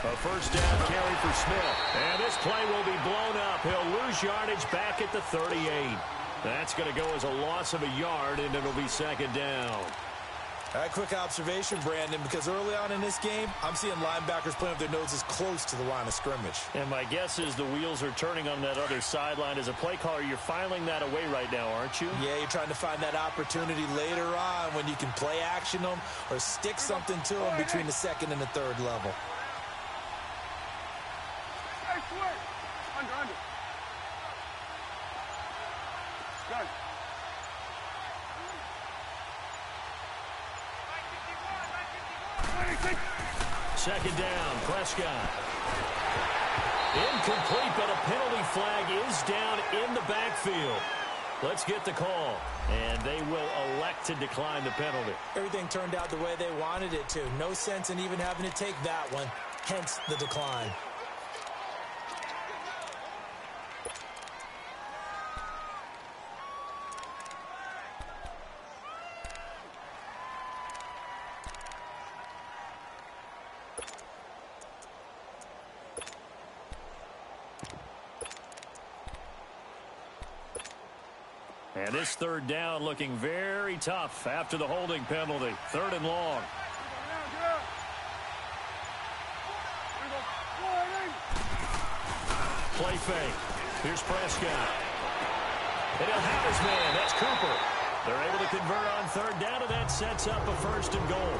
A first down carry for Smith. And this play will be blown up. He'll lose yardage back at the 38. That's going to go as a loss of a yard, and it'll be second down. A quick observation, Brandon, because early on in this game, I'm seeing linebackers playing with their noses close to the line of scrimmage. And my guess is the wheels are turning on that other sideline. As a play caller, you're filing that away right now, aren't you? Yeah, you're trying to find that opportunity later on when you can play action them or stick something to them between the second and the third level. Under. Good. Second down, Prescott. Incomplete, but a penalty flag is down in the backfield. Let's get the call. And they will elect to decline the penalty. Everything turned out the way they wanted it to. No sense in even having to take that one, hence the decline. And this third down looking very tough after the holding penalty. Third and long. Play fake. Here's Prescott. And he'll have his man. That's Cooper. They're able to convert on third down, and that sets up a first and goal.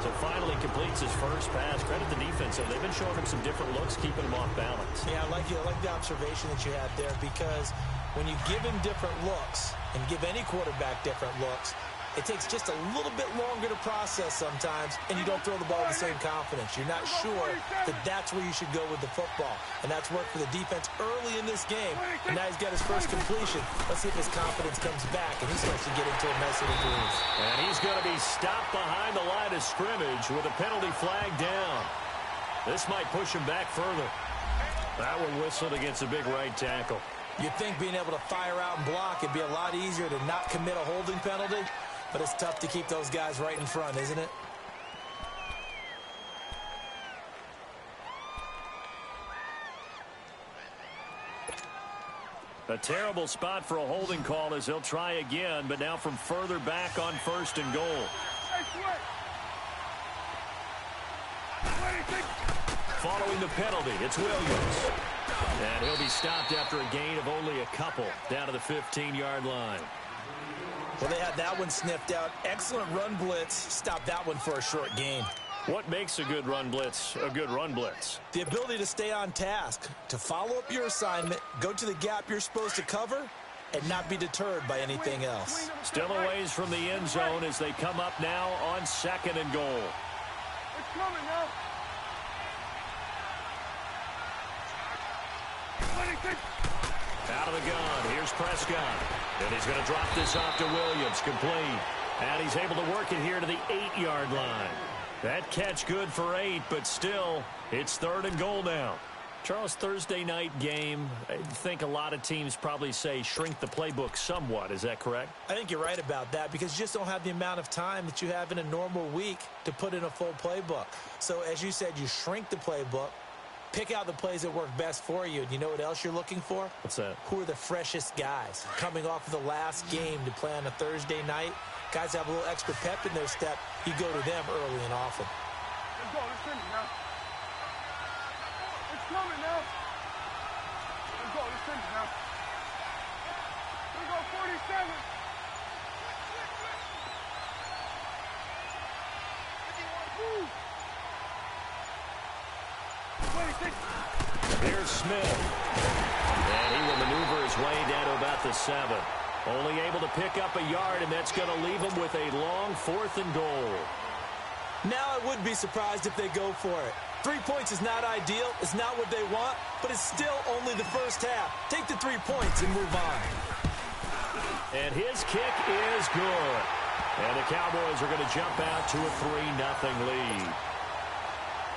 So finally completes his first pass. Credit the defense. So they've been showing him some different looks, keeping him off balance. Yeah, I like the observation that you had there, because when you give him different looks and give any quarterback different looks, it takes just a little bit longer to process sometimes, and you don't throw the ball with the same confidence. You're not sure that that's where you should go with the football. And that's worked for the defense early in this game. And now he's got his first completion. Let's see if his confidence comes back and he starts to get into a mess of injuries. And he's going to be stopped behind the line of scrimmage with a penalty flag down. This might push him back further. That one whistled against a big right tackle. You'd think being able to fire out and block it'd be a lot easier to not commit a holding penalty, but it's tough to keep those guys right in front, isn't it? A terrible spot for a holding call as he'll try again, but now from further back on first and goal. Following the penalty, it's Williams. And he'll be stopped after a gain of only a couple down to the 15-yard line. Well, they had that one sniffed out. Excellent run blitz. Stopped that one for a short gain. What makes a good run blitz a good run blitz? The ability to stay on task, to follow up your assignment, go to the gap you're supposed to cover, and not be deterred by anything else. Still a ways from the end zone as they come up now on second and goal. It's coming now. Out of the gun, here's Prescott. And he's going to drop this off to Williams, complete. And he's able to work it here to the 8-yard line. That catch good for 8, but still, it's third and goal now. Charles, Thursday night game, I think a lot of teams probably say shrink the playbook somewhat. Is that correct? I think you're right about that, because you just don't have the amount of time that you have in a normal week to put in a full playbook. So as you said, you shrink the playbook, pick out the plays that work best for you. And you know what else you're looking for? What's that? Who are the freshest guys coming off of the last game to play on a Thursday night? Guys have a little extra pep in their step. You go to them early and often. Let's go. Let's finish now. It's coming now. Let's go. Let's finish now. Let's go. 47. Woo. Here's Smith. And he will maneuver his way down to about the 7. Only able to pick up a yard, and that's going to leave him with a long 4th and goal. Now I would be surprised if they go for it. 3 points is not ideal. It's not what they want, but it's still only the first half. Take the 3 points and move on. And his kick is good. And the Cowboys are going to jump out to a 3-0 lead.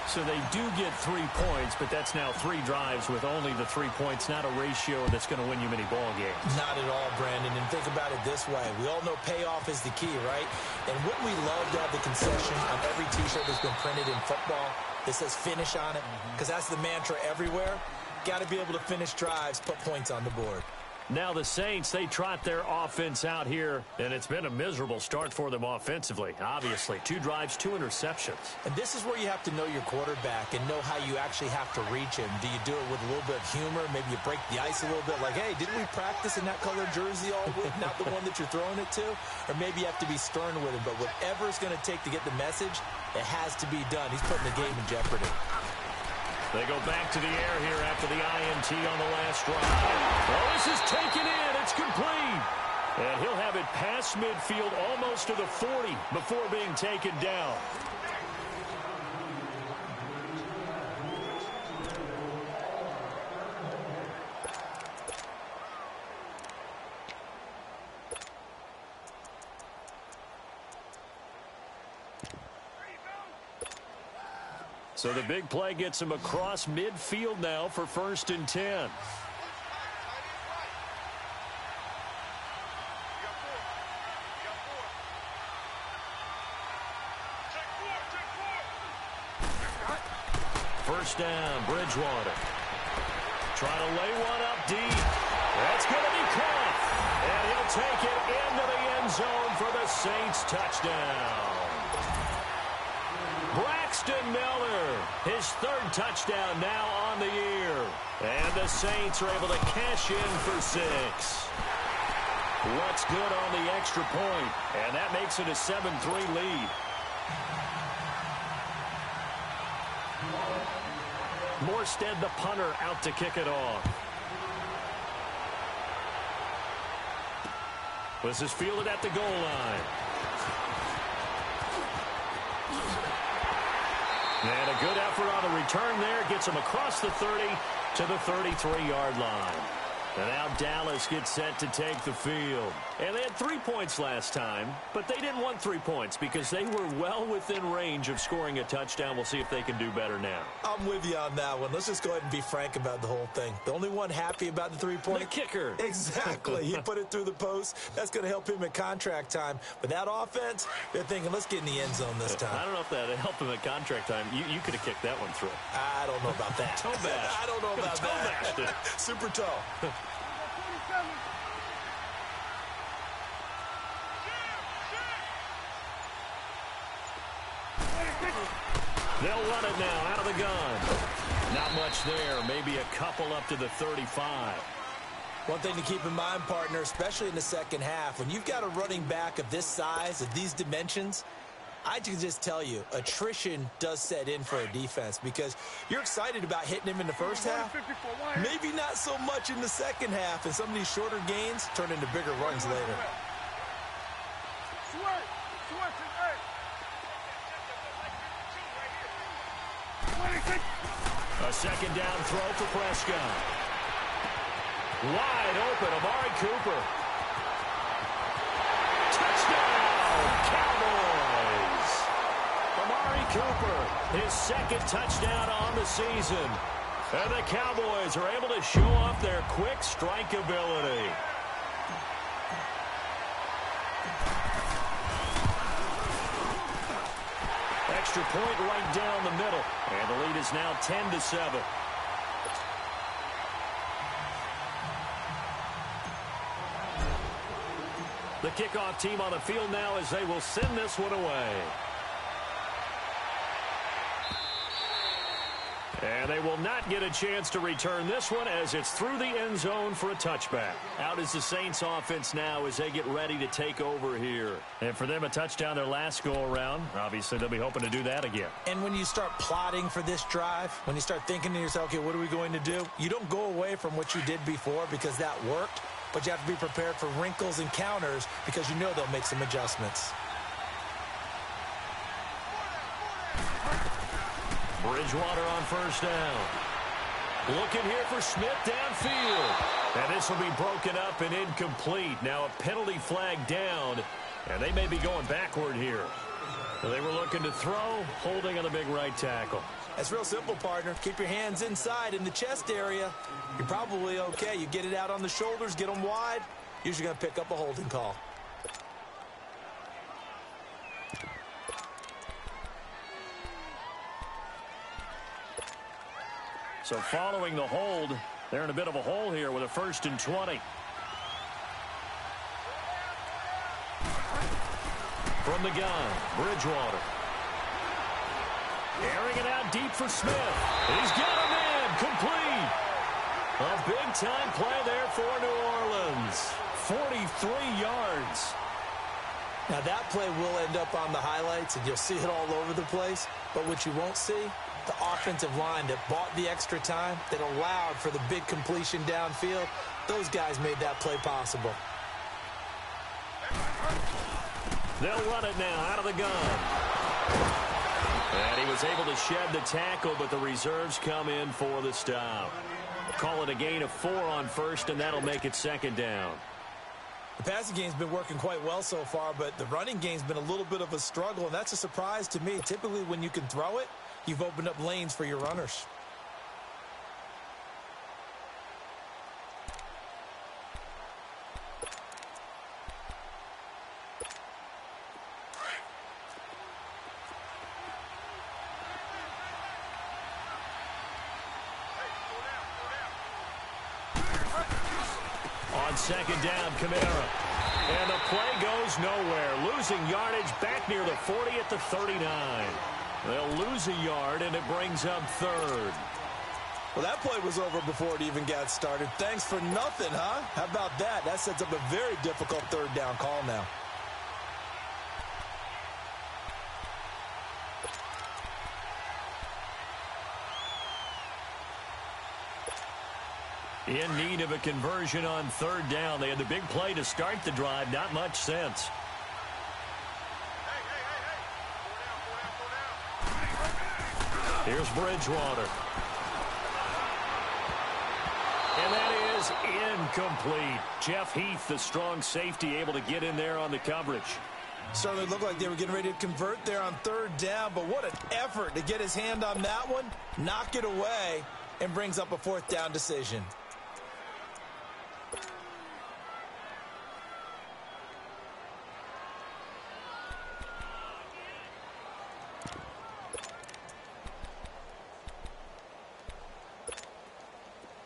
So they do get 3 points, but that's now 3 drives with only the 3 points, not a ratio that's going to win you many ball games. Not at all, Brandon. And think about it this way. We all know payoff is the key, right? And wouldn't we love to have the concession on every T-shirt that's been printed in football? that says finish on it, because that's the mantra everywhere. Got to be able to finish drives, put points on the board. Now the Saints, they trot their offense out here, and it's been a miserable start for them offensively. Obviously, 2 drives, 2 interceptions. And this is where you have to know your quarterback and know how you actually have to reach him. Do you do it with a little bit of humor? Maybe you break the ice a little bit like, hey, didn't we practice in that color jersey all week, not the one that you're throwing it to? Or maybe you have to be stern with him. But whatever it's going to take to get the message, it has to be done. He's putting the game in jeopardy. They go back to the air here after the INT on the last drive. Well, this is taken in. It's complete. And he'll have it past midfield almost to the 40 before being taken down. So the big play gets him across midfield now for 1st and 10. First down, Bridgewater. Trying to lay one up deep. That's going to be caught. And he'll take it into the end zone for the Saints touchdown. Braxton Miller, his 3rd touchdown now on the year. And the Saints are able to cash in for 6. What's good on the extra point? And that makes it a 7-3 lead. Morstead, the punter, out to kick it off. This is fielded at the goal line. And a good effort on the return there. Gets him across the 30 to the 33-yard line. And now Dallas gets set to take the field. And they had 3 points last time, but they didn't want 3 points because they were well within range of scoring a touchdown. We'll see if they can do better now. I'm with you on that one. Let's just go ahead and be frank about the whole thing. The only one happy about the 3-point? The kicker. Exactly. He put it through the post. That's going to help him at contract time. But that offense, they're thinking, let's get in the end zone this time. I don't know if that helped him at contract time. You could have kicked that one through. I don't know about that. Toe bash. I don't know about that. Toe bashed it. Super toe. They'll run it now out of the gun. Not much there. Maybe a couple up to the 35. One thing to keep in mind, partner, especially in the second half, when you've got a running back of this size, of these dimensions, I can just tell you, attrition does set in for a defense because you're excited about hitting him in the first half. Maybe not so much in the second half, and some of these shorter gains turn into bigger runs later. A second down throw for Prescott. Wide open, Amari Cooper. Touchdown, Cowboys! Amari Cooper, his 2nd touchdown on the season. And the Cowboys are able to show off their quick strike ability. Extra point right down the middle. And the lead is now 10-7. The kickoff team on the field now as they will send this one away. And they will not get a chance to return this one as it's through the end zone for a touchback. Out is the Saints offense now as they get ready to take over here. And for them, a touchdown their last go-around. Obviously, they'll be hoping to do that again. And when you start plotting for this drive, when you start thinking to yourself, okay, what are we going to do? You don't go away from what you did before because that worked, but you have to be prepared for wrinkles and counters because you know they'll make some adjustments. Bridgewater on first down. Looking here for Smith downfield. And this will be broken up and incomplete. Now a penalty flag down, and they may be going backward here. They were looking to throw, holding on the big right tackle. That's real simple, partner. Keep your hands inside in the chest area. You're probably okay. You get it out on the shoulders, get them wide. Usually going to pick up a holding call. So following the hold, they're in a bit of a hole here with a 1st and 20. From the gun, Bridgewater. Airing it out deep for Smith. He's got him in. Complete. A big-time play there for New Orleans. 43 yards. Now, that play will end up on the highlights, and you'll see it all over the place. But what you won't see, the offensive line that bought the extra time, that allowed for the big completion downfield, those guys made that play possible. They'll run it now out of the gun. And he was able to shed the tackle, but the reserves come in for the stop. Call it a gain of 4 on 1st, and that'll make it 2nd down. The passing game's been working quite well so far, but the running game's been a little bit of a struggle, and that's a surprise to me. Typically, when you can throw it, you've opened up lanes for your runners. On 2nd down, Kamara. And the play goes nowhere. Losing yardage back near the 40 at the 39. They'll lose a yard, and it brings up 3rd. Well, that play was over before it even got started. Thanks for nothing, huh? How about that? That sets up a very difficult 3rd down call now. In need of a conversion on 3rd down. They had the big play to start the drive. Not much sense. Here's Bridgewater. And that is incomplete. Jeff Heath, the strong safety, able to get in there on the coverage. Certainly looked like they were getting ready to convert there on 3rd down, but what an effort to get his hand on that one, knock it away, and brings up a 4th down decision.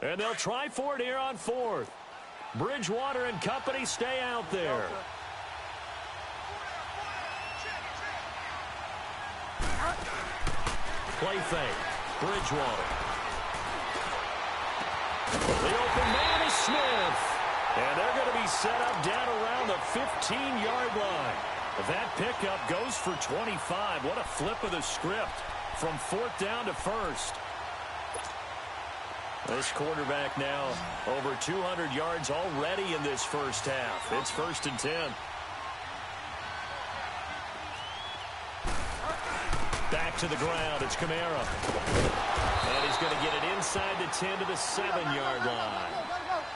And they'll try for it here on 4th. Bridgewater and company stay out there. Play fake. Bridgewater. The open man is Smith. And they're going to be set up down around the 15-yard line. That pickup goes for 25. What a flip of the script from 4th down to 1st. This quarterback now over 200 yards already in this first half. It's 1st and 10. Back to the ground. It's Kamara. And he's going to get it inside the 10 to the 7-yard line.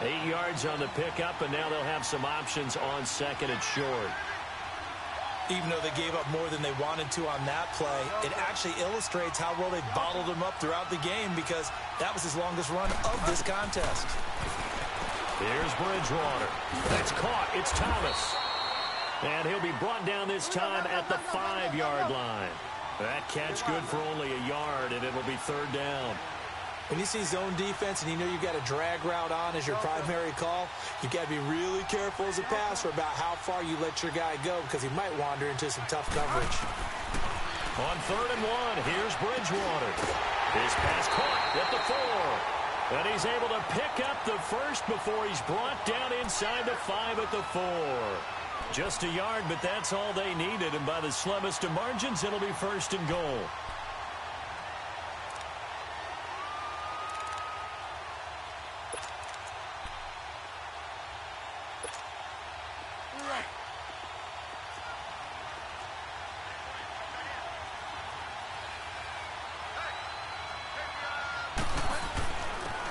8 yards on the pickup, and now they'll have some options on 2nd and short. Even though they gave up more than they wanted to on that play, it actually illustrates how well they bottled him up throughout the game, because that was his longest run of this contest. Here's Bridgewater. That's caught. It's Thomas. And he'll be brought down this time at the 5-yard line. That catch good for only a yard, and it'll be 3rd down. When you see zone defense and you know you've got a drag route on as your primary call, you've got to be really careful as a passer about how far you let your guy go, because he might wander into some tough coverage. On 3rd and 1, here's Bridgewater. His pass caught at the 4. And he's able to pick up the 1st before he's brought down inside the 5 at the 4. Just a yard, but that's all they needed. And by the slimmest of margins, it'll be 1st and goal.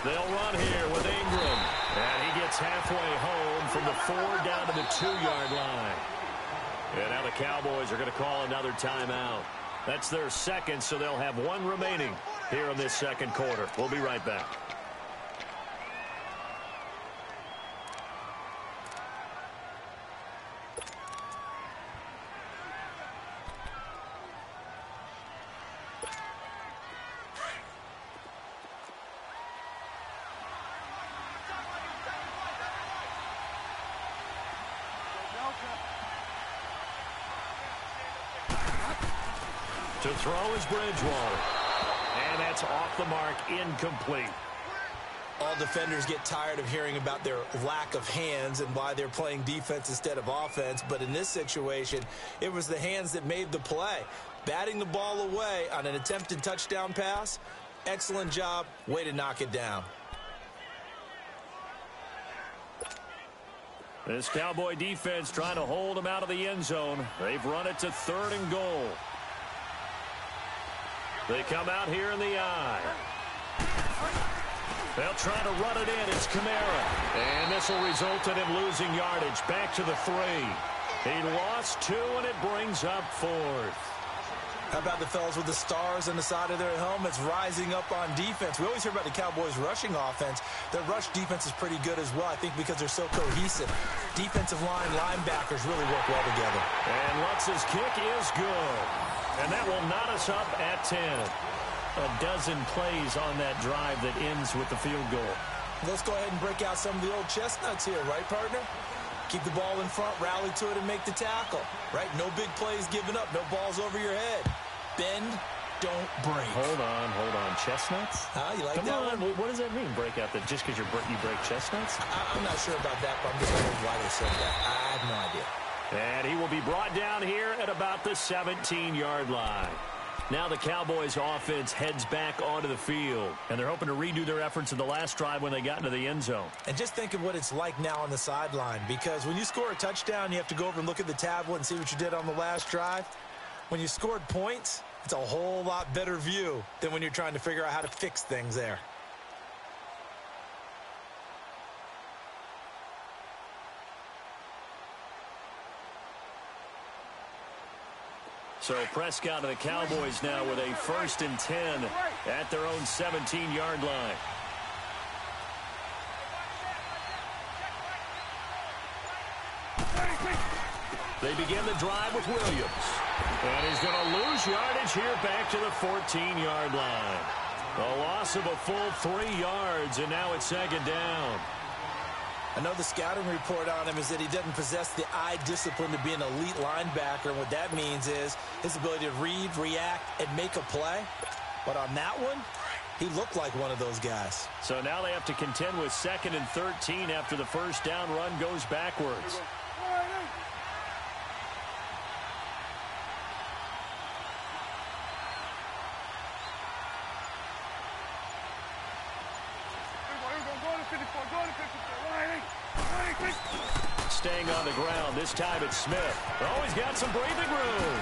They'll run here with Ingram. And he gets halfway home from the 4 down to the 2-yard line. And now the Cowboys are going to call another timeout. That's their 2nd, so they'll have 1 remaining here in this 2nd quarter. We'll be right back. To throw is Bridgewater. And that's off the mark, incomplete. All defenders get tired of hearing about their lack of hands and why they're playing defense instead of offense. But in this situation, it was the hands that made the play. Batting the ball away on an attempted touchdown pass. Excellent job. Way to knock it down. This Cowboy defense trying to hold him out of the end zone. They've run it to 3rd and goal. They come out here in the I. They'll try to run it in. It's Kamara. And this will result in him losing yardage. Back to the 3. He lost 2, and it brings up 4th. How about the fellas with the stars on the side of their helmets rising up on defense? We always hear about the Cowboys' rushing offense. Their rush defense is pretty good as well, I think, because they're so cohesive. Defensive line, linebackers really work well together. And Lutz's kick is good. And that will knot us up at 10. A dozen plays on that drive that ends with the field goal. Let's go ahead and break out some of the old chestnuts here, right, partner? Keep the ball in front, rally to it, and make the tackle. Right? No big plays given up. No balls over your head. Bend, don't break. Hold on. Chestnuts? You like Come that on. one? What does that mean, break out? That just because you break chestnuts? I'm not sure about that, but I'm just wondering why they said that. I have no idea. And he will be brought down here at about the 17-yard line. Now the Cowboys offense heads back onto the field, and they're hoping to redo their efforts in the last drive when they got into the end zone. And just think of what it's like now on the sideline, because when you score a touchdown, you have to go over and look at the tablet and see what you did on the last drive. When you scored points, it's a whole lot better view than when you're trying to figure out how to fix things there. So Prescott and the Cowboys now with a 1st and 10 at their own 17-yard line. They begin the drive with Williams. And he's going to lose yardage here back to the 14-yard line. A loss of a full 3 yards, and now it's 2nd down. I know the scouting report on him is that he doesn't possess the eye discipline to be an elite linebacker. And what that means is his ability to read, react, and make a play. But on that one, he looked like one of those guys. So now they have to contend with 2nd and 13 after the first down run goes backwards. Staying on the ground. This time it's Smith. Oh, he's got some breathing room.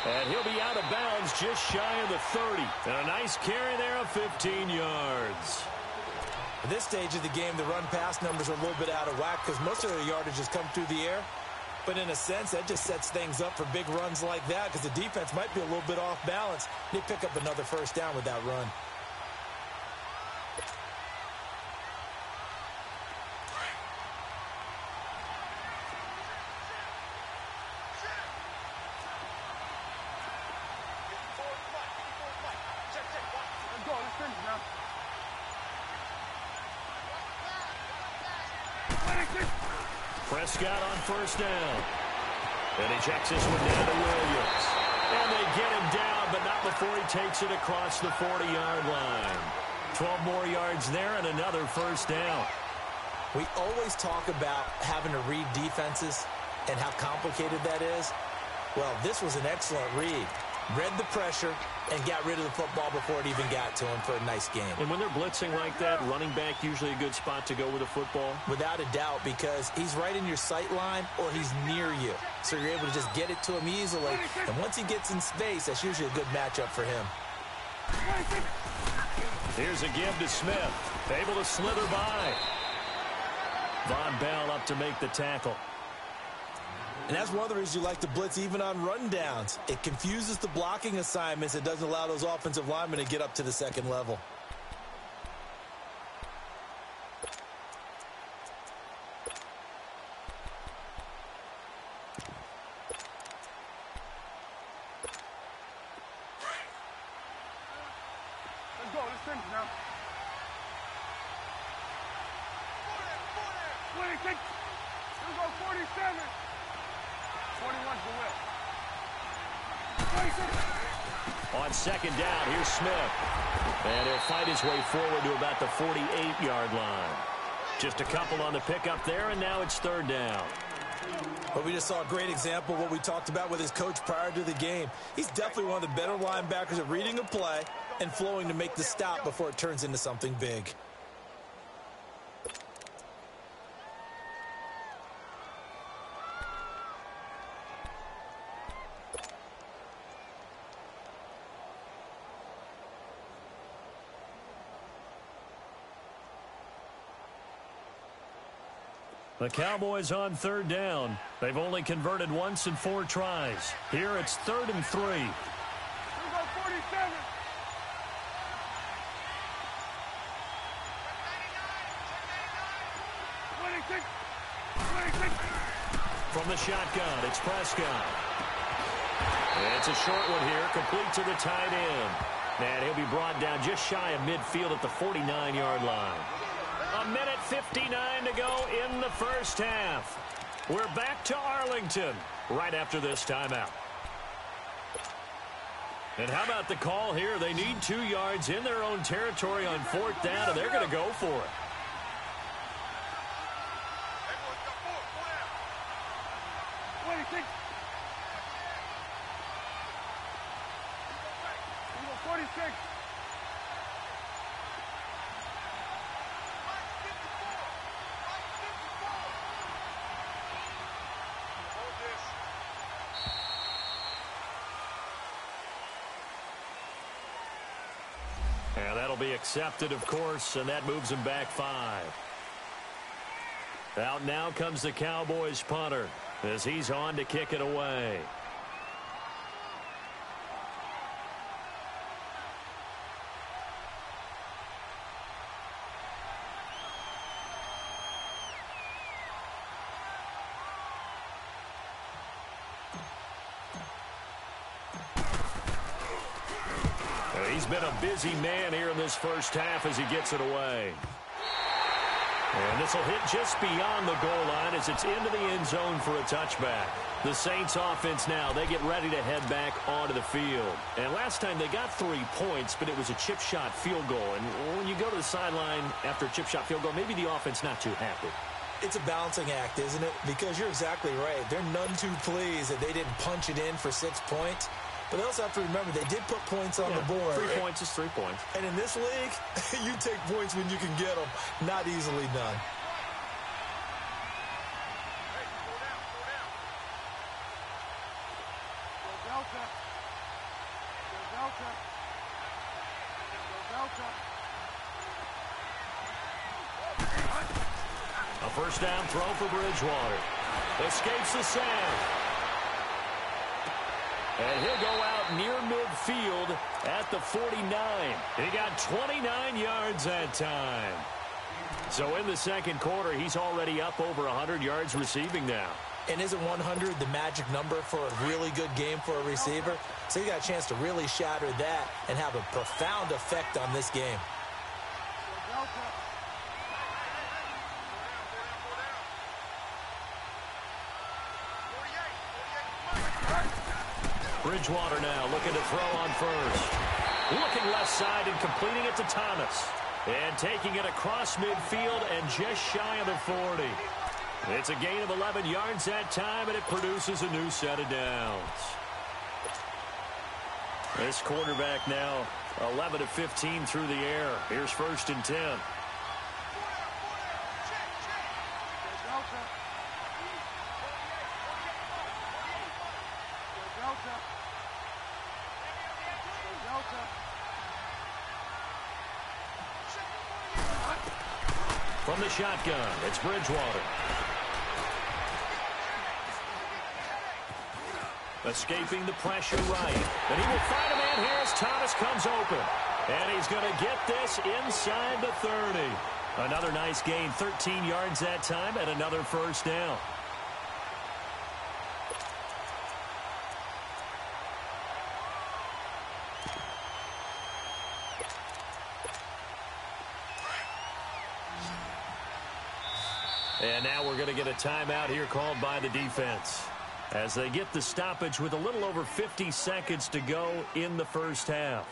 And he'll be out of bounds just shy of the 30. And a nice carry there of 15 yards. At this stage of the game, the run-pass numbers are a little bit out of whack because most of their yardage has come through the air. But in a sense, that just sets things up for big runs like that because the defense might be a little bit off balance. They pick up another first down with that run. Prescott on first down. And he checks this one down to Williams. And they get him down, but not before he takes it across the 40-yard line. 12 more yards there and another first down. We always talk about having to read defenses and how complicated that is. Well, this was an excellent read. Read the pressure and got rid of the football before it even got to him for a nice game. And when they're blitzing like that, running back usually a good spot to go with a football? Without a doubt, because he's right in your sight line or he's near you. So you're able to just get it to him easily. And once he gets in space, that's usually a good matchup for him. Here's a give to Smith. Able to slither by. Von Bell up to make the tackle. And that's one of the reasons you like to blitz even on rundowns. It confuses the blocking assignments. It doesn't allow those offensive linemen to get up to the second level. Let's go. Let's finish now. 26. Let's go 47. 21's the whip. 26. On second down, here's Smith. And he'll fight his way forward to about the 48-yard line. Just a couple on the pickup there, and now it's third down. Well, we just saw a great example of what we talked about with his coach prior to the game. He's definitely one of the better linebackers at reading a play and flowing to make the stop before it turns into something big. The Cowboys on third down. They've only converted once in 4 tries. Here it's 3rd and 3. We got 47. 26. 26. From the shotgun, it's Prescott. It's a short one here, complete to the tight end. And he'll be brought down just shy of midfield at the 49-yard line. A minute 59 to go in the first half. We're back to Arlington right after this timeout. And how about the call here? They need 2 yards in their own territory on 4th down, and they're going to go for it. And that'll be accepted, of course, and that moves him back 5. Out now comes the Cowboys punter as he's on to kick it away. He's been a busy man here in this first half as he gets it away. And this will hit just beyond the goal line as it's into the end zone for a touchback. The Saints offense now, they get ready to head back onto the field. And last time they got 3 points, but it was a chip shot field goal. And when you go to the sideline after a chip shot field goal, maybe the offense not too happy. It's a balancing act, isn't it? Because you're exactly right. They're none too pleased that they didn't punch it in for 6 points. But they also have to remember they did put points on the board. 3 points is 3 points. And in this league, you take points when you can get them. Not easily done. A first down throw for Bridgewater. Escapes the sack. And he'll go out near midfield at the 49. He got 29 yards that time. So in the second quarter, he's already up over 100 yards receiving now. And isn't 100 the magic number for a really good game for a receiver? So you got a chance to really shatter that and have a profound effect on this game. Bridgewater now looking to throw on first. Looking left side and completing it to Thomas. And taking it across midfield and just shy of the 40. It's a gain of 11 yards that time, and it produces a new set of downs. This quarterback now 11 of 15 through the air. Here's 1st and 10. From the shotgun, it's Bridgewater. Escaping the pressure right. And he will find a man here as Thomas comes open. And he's going to get this inside the 30. Another nice gain, 13 yards that time, and another first down. And now we're going to get a timeout here called by the defense. as they get the stoppage with a little over 50 seconds to go in the first half.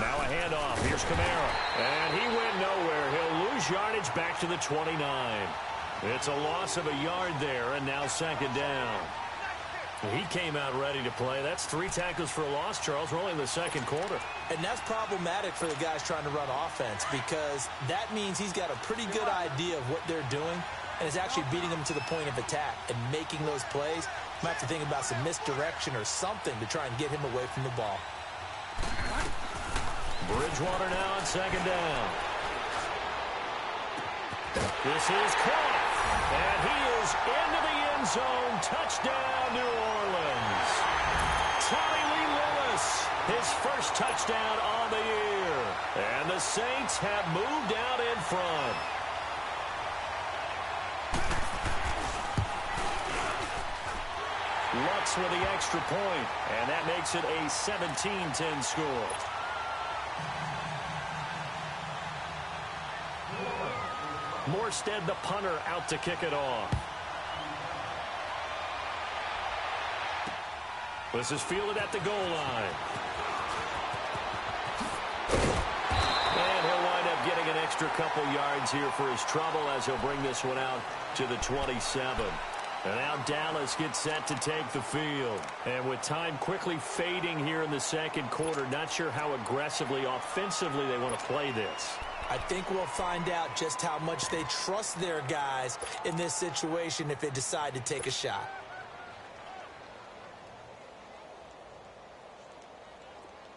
Now a handoff. Here's Kamara. And he went nowhere. He'll lose yardage back to the 29. It's a loss of a yard there, and now second down. He came out ready to play. That's 3 tackles for a loss, Charles. We're only in the second quarter. And that's problematic for the guys trying to run offense, because that means he's got a pretty good idea of what they're doing and is actually beating them to the point of attack and making those plays. Might have to think about some misdirection or something to try and get him away from the ball. Bridgewater now on second down. This is caught. And he is into the end zone. Touchdown, New Orleans. Tommy Lee Lewis, his first touchdown on the year. And the Saints have moved out in front. Lutz with the extra point, and that makes it a 17-10 score. Morstead, the punter, out to kick it off. This is fielded at the goal line. And he'll wind up getting an extra couple yards here for his trouble as he'll bring this one out to the 27. And now Dallas gets set to take the field. And with time quickly fading here in the second quarter, not sure how aggressively, offensively they want to play this. I think we'll find out just how much they trust their guys in this situation if they decide to take a shot.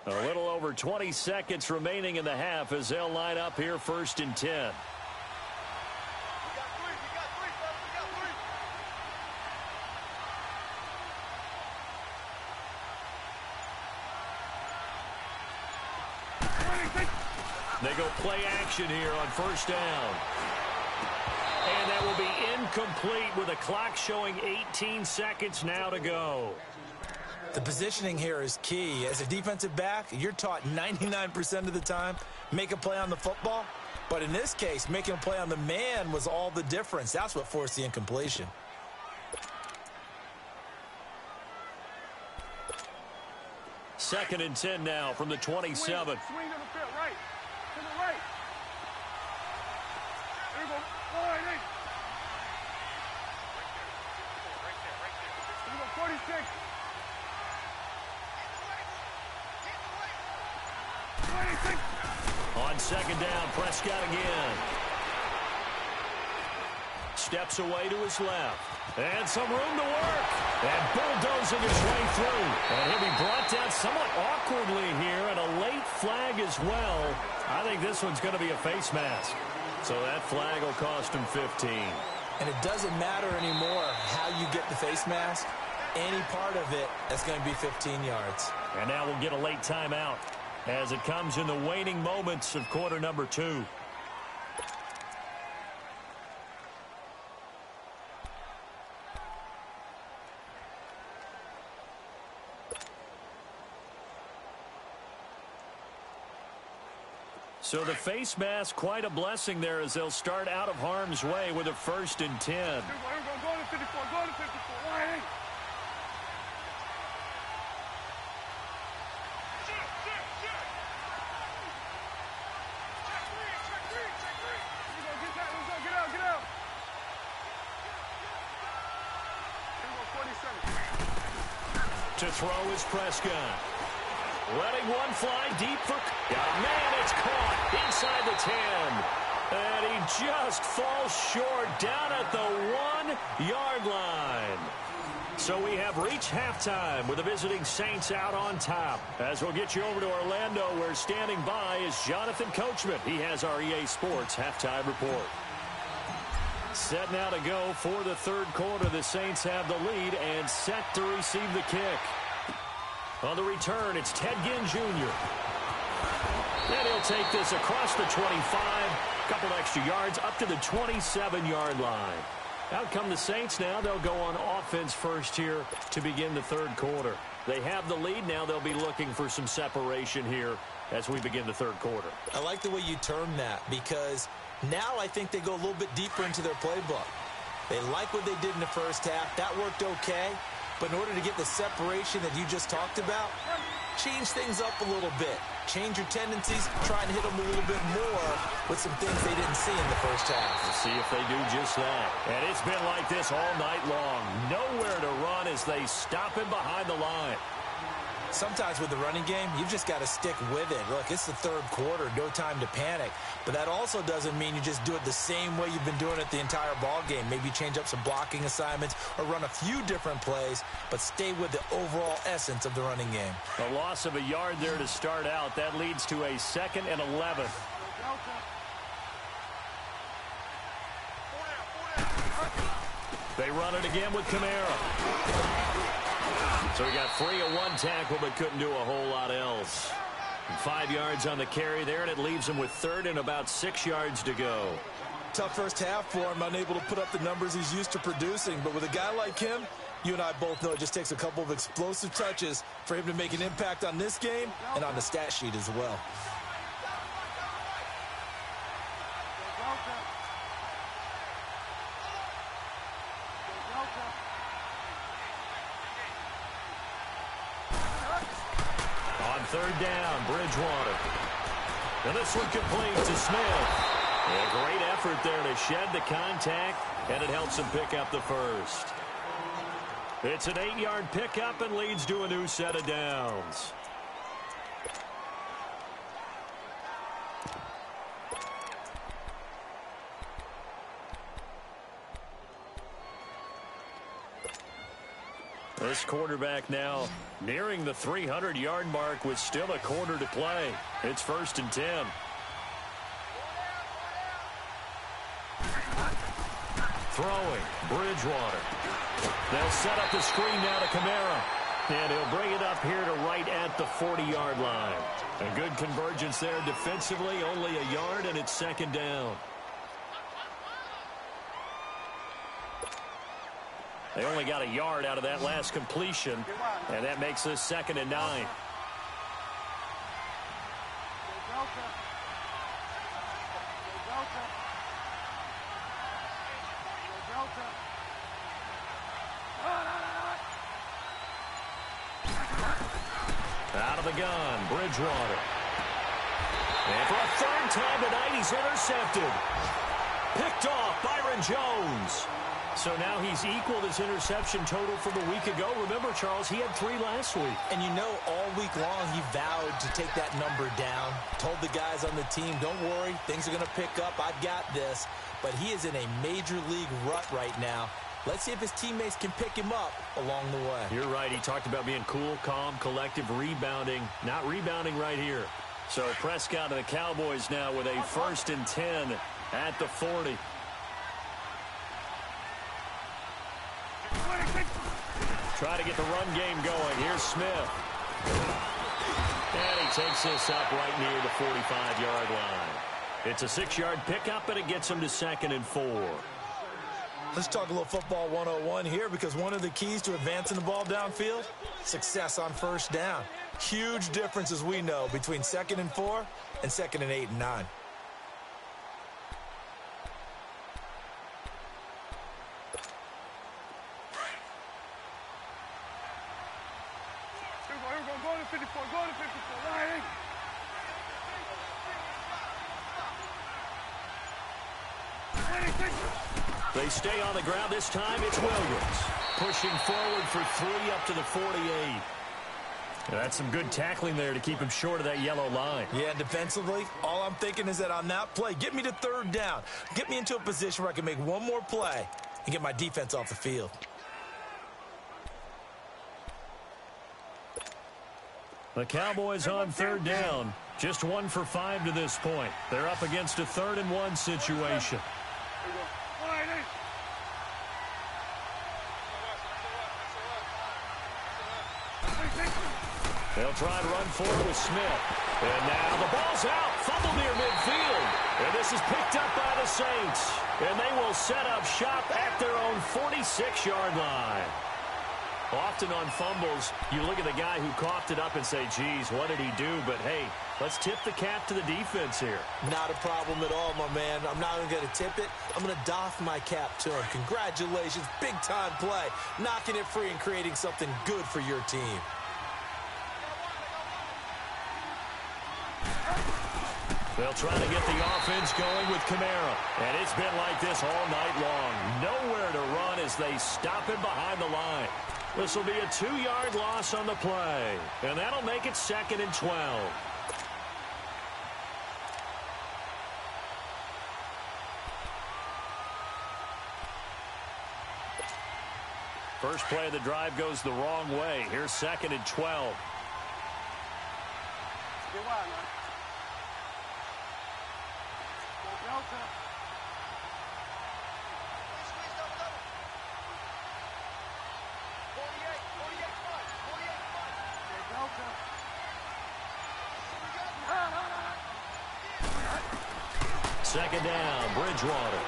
A little over 20 seconds remaining in the half as they'll line up here first and 10. They go play action here on first down. And that will be incomplete with a clock showing 18 seconds now to go. The positioning here is key. As a defensive back, you're taught 99% of the time, make a play on the football. But in this case, making a play on the man was all the difference. That's what forced the incompletion. Second and 10 now from the 27. Swing to the field, right. To the right. There you go. All right, hey. There you go, 46. 26. On second down, Prescott again. Steps away to his left. And some room to work. And bulldozing his way through. And he'll be brought down somewhat awkwardly here, and a late flag as well. I think this one's going to be a face mask. So that flag will cost him 15. And it doesn't matter anymore how you get the face mask. Any part of it, that's going to be 15 yards. And now we'll get a late timeout as it comes in the waning moments of quarter number 2. So the face mask, quite a blessing there as they'll start out of harm's way with a first and 10. Here we go, go to 54, go to 54. All right, hey. To throw is Prescott. Letting one fly deep for... man, it's caught inside the 10. And he just falls short down at the 1-yard line. So we have reached halftime with the visiting Saints out on top. As we'll get you over to Orlando, where standing by is Jonathan Coachman. He has our EA Sports halftime report. Set now to go for the third quarter. The Saints have the lead and set to receive the kick. On the return, it's Ted Ginn Jr. And he'll take this across the 25, a couple extra yards up to the 27-yard line. Out come the Saints now. They'll go on offense first here to begin the third quarter. They have the lead. Now they'll be looking for some separation here as we begin the third quarter. I like the way you term that, because now I think they go a little bit deeper into their playbook. They like what they did in the first half. That worked okay. But in order to get the separation that you just talked about, change things up a little bit. Change your tendencies, try and hit them a little bit more with some things they didn't see in the first half. We'll see if they do just that. And it's been like this all night long. Nowhere to run as they stop him behind the line. Sometimes with the running game, you've just got to stick with it. Look, it's the third quarter, no time to panic. But that also doesn't mean you just do it the same way you've been doing it the entire ball game. Maybe change up some blocking assignments or run a few different plays, but stay with the overall essence of the running game. A loss of a yard there to start out. That leads to a 2nd and 11. They run it again with Kamara. So he got free of one tackle, but couldn't do a whole lot else. 5 yards on the carry there, and it leaves him with 3rd and about 6 yards to go. Tough first half for him, unable to put up the numbers he's used to producing. But with a guy like him, you and I both know it just takes a couple of explosive touches for him to make an impact on this game and on the stat sheet as well. Third down, Bridgewater. And this one complete to Smith. A great effort there to shed the contact, and it helps him pick up the first. It's an 8-yard pickup and leads to a new set of downs. This quarterback now nearing the 300-yard mark with still a quarter to play. It's 1st and 10. Throwing, Bridgewater. They'll set up the screen now to Kamara. And he'll bring it up here to right at the 40-yard line. A good convergence there defensively, only a yard, and it's 2nd down. They only got a yard out of that last completion, and that makes this 2nd and 9. Out of the gun, Bridgewater. And for a 3rd time tonight, he's intercepted. Picked off, Byron Jones. So now he's equaled his interception total from a week ago. Remember, Charles, he had 3 last week. And you know, all week long he vowed to take that number down. Told the guys on the team, don't worry, things are going to pick up. I've got this. But he is in a major league rut right now. Let's see if his teammates can pick him up along the way. You're right. He talked about being cool, calm, collective, rebounding. Not rebounding right here. So Prescott and the Cowboys now with a 1st and 10 at the 40. Try to get the run game going. Here's Smith. And he takes this up right near the 45-yard line. It's a 6-yard pickup, and it gets him to 2nd and 4. Let's talk a little football 101 here, because one of the keys to advancing the ball downfield, success on 1st down. Huge difference, as we know, between 2nd and 4 and 2nd and 8 and 9. Go to 54, go to 54, right? They stay on the ground. This time it's Williams. Pushing forward for 3 up to the 48. That's some good tackling there to keep him short of that yellow line. Yeah, defensively, all I'm thinking is that on that play, get me to 3rd down. Get me into a position where I can make one more play and get my defense off the field. The Cowboys on 3rd down. Just 1 for 5 to this point. They're up against a 3rd and 1 situation. They'll try and run forward with Smith. And now the ball's out. Fumble near midfield. And this is picked up by the Saints. And they will set up shop at their own 46-yard line. Often on fumbles, you look at the guy who coughed it up and say, geez, what did he do? But, hey, let's tip the cap to the defense here. Not a problem at all, my man. I'm not even going to tip it. I'm going to doff my cap to him. Congratulations. Big-time play. Knocking it free and creating something good for your team. They'll try to get the offense going with Kamara. And it's been like this all night long. Nowhere to run as they stop him behind the line. This will be a 2-yard loss on the play. And that'll make it 2nd and 12. First play of the drive goes the wrong way. Here's 2nd and 12. Get wide, man. Delta. Second down, Bridgewater.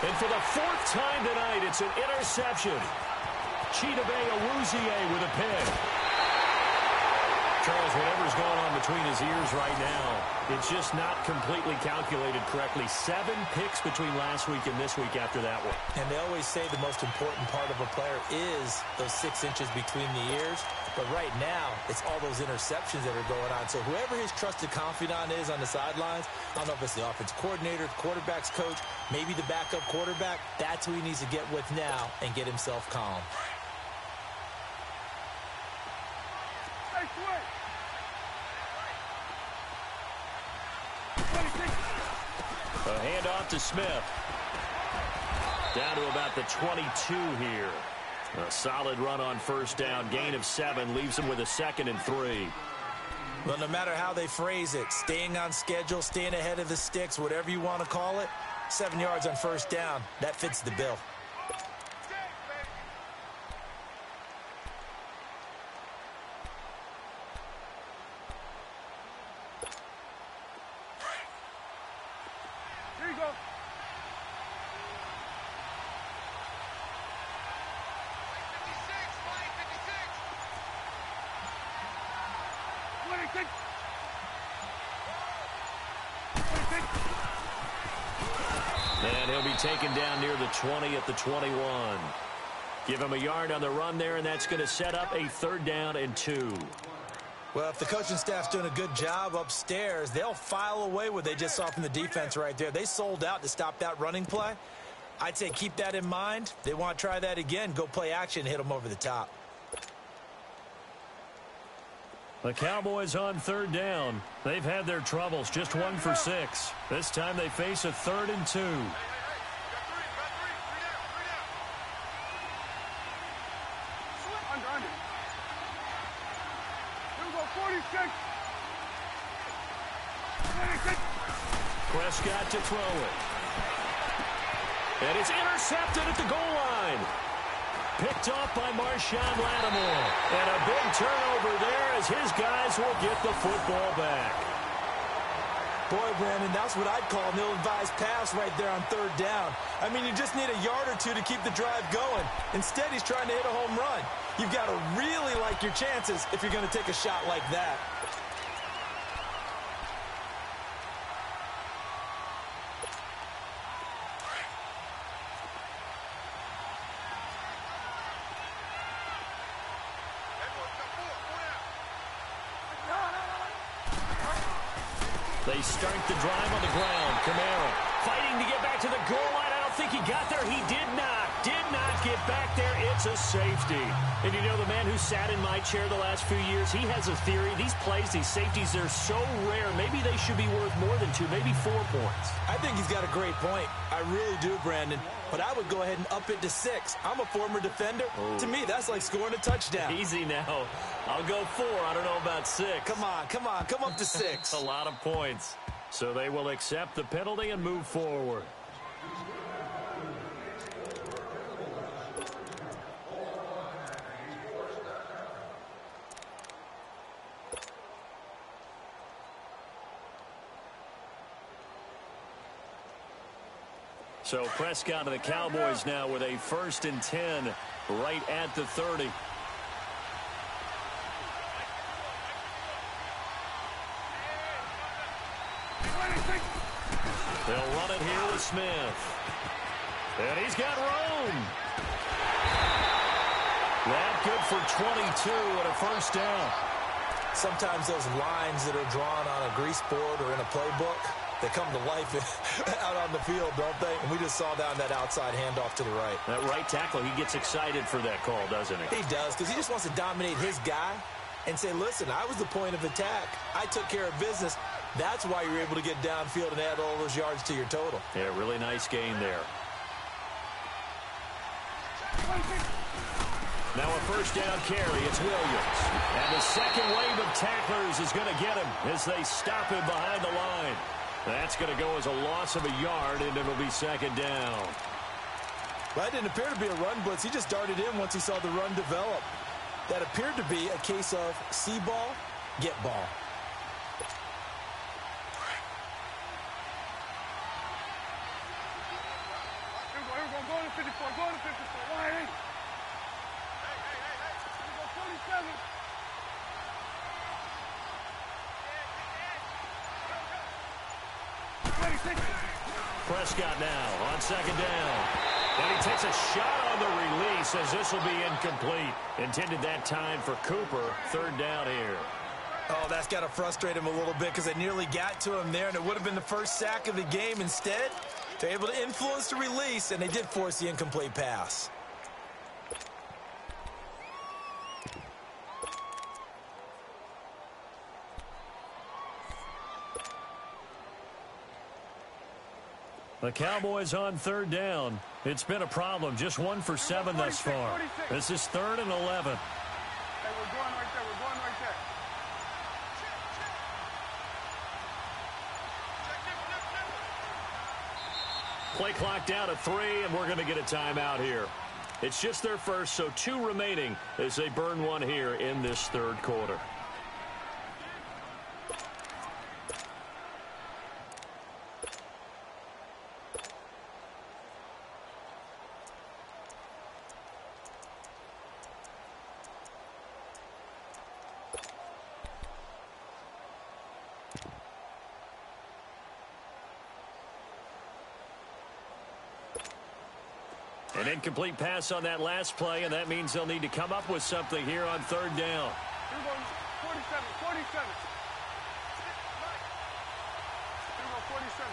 And for the 4th time tonight, it's an interception. Chidobe Awuzie with a pick. Charles, whatever's going on between his ears right now, it's just not completely calculated correctly. 7 picks between last week and this week after that one. And they always say the most important part of a player is those 6 inches between the ears. But right now, it's all those interceptions that are going on. So whoever his trusted confidant is on the sidelines, I don't know if it's the offensive coordinator, the quarterback's coach, maybe the backup quarterback, that's who he needs to get with now and get himself calm. A handoff to Smith. Down to about the 22 here. A solid run on first down. Gain of 7 leaves him with a 2nd and 3. Well, no matter how they phrase it, staying on schedule, staying ahead of the sticks, whatever you want to call it, 7 yards on first down, that fits the bill. Here you go. And he'll be taken down near the 20 at the 21. Give him a yard on the run there, and that's going to set up a 3rd down and 2. Well, if the coaching staff's doing a good job upstairs, they'll file away what they just saw from the defense right there. They sold out to stop that running play. I'd say keep that in mind. They want to try that again. Go play action, hit them over the top. The Cowboys on 3rd down. They've had their troubles, just 1 for 6. This time they face a 3rd and 2. Under. Here we go, 46. 26. Prescott to throw it. And it's intercepted at the goal line. Picked off by Marshawn Lattimore. And a big turnover there as his guys will get the football back. Boy, Brandon, that's what I'd call an ill-advised pass right there on 3rd down. I mean, you just need a yard or 2 to keep the drive going. Instead, he's trying to hit a home run. You've got to really like your chances if you're going to take a shot like that. They start the drive on the ground. Kamara fighting to get back to the goal line. I don't think he got there. He did not get back there. It's a safety. And you know, the man who sat in my chair the last few years, he has a theory. These plays, these safeties, they're so rare. Maybe they should be worth more than 2, maybe 4 points. I think he's got a great point. I really do, Brandon. But I would go ahead and up it to 6. I'm a former defender. Oh. To me, that's like scoring a touchdown. Easy now. I'll go 4. I don't know about 6. Come on. Come up to 6. A lot of points. So they will accept the penalty and move forward. So Prescott and the Cowboys now with a 1st and 10 right at the 30. They'll run it here with Smith. And he's got room. That good for 22 and a 1st down. Sometimes those lines that are drawn on a grease board or in a playbook, they come to life out on the field, don't they? And we just saw down that outside handoff to the right. That right tackle, he gets excited for that call, doesn't he? He does, because he just wants to dominate his guy and say, listen, I was the point of attack. I took care of business. That's why you're able to get downfield and add all those yards to your total. Yeah, really nice gain there. Now a 1st down carry. It's Williams. And the second wave of tacklers is going to get him as they stop him behind the line. That's going to go as a loss of a yard, and it'll be 2nd down. Well, that didn't appear to be a run blitz. He just darted in once he saw the run develop. That appeared to be a case of see ball, get ball. Go to 54, go to 54. Why ain't? Go 47. Prescott now on 2nd down. And he takes a shot on the release as this will be incomplete. Intended that time for Cooper. 3rd down here. Oh, that's got to frustrate him a little bit because they nearly got to him there, and it would have been the first sack of the game. Instead, they're able to influence the release, and they did force the incomplete pass. The Cowboys on 3rd down. It's been a problem. Just 1 for 7 thus far. This is 3rd and 11. Hey, we're going right there. We're going right there. Play clock down to 3, and we're going to get a timeout here. It's just their first, so 2 remaining as they burn one here in this 3rd quarter. An incomplete pass on that last play, and that means they'll need to come up with something here on 3rd down. We're going 47, 47. We're going 47.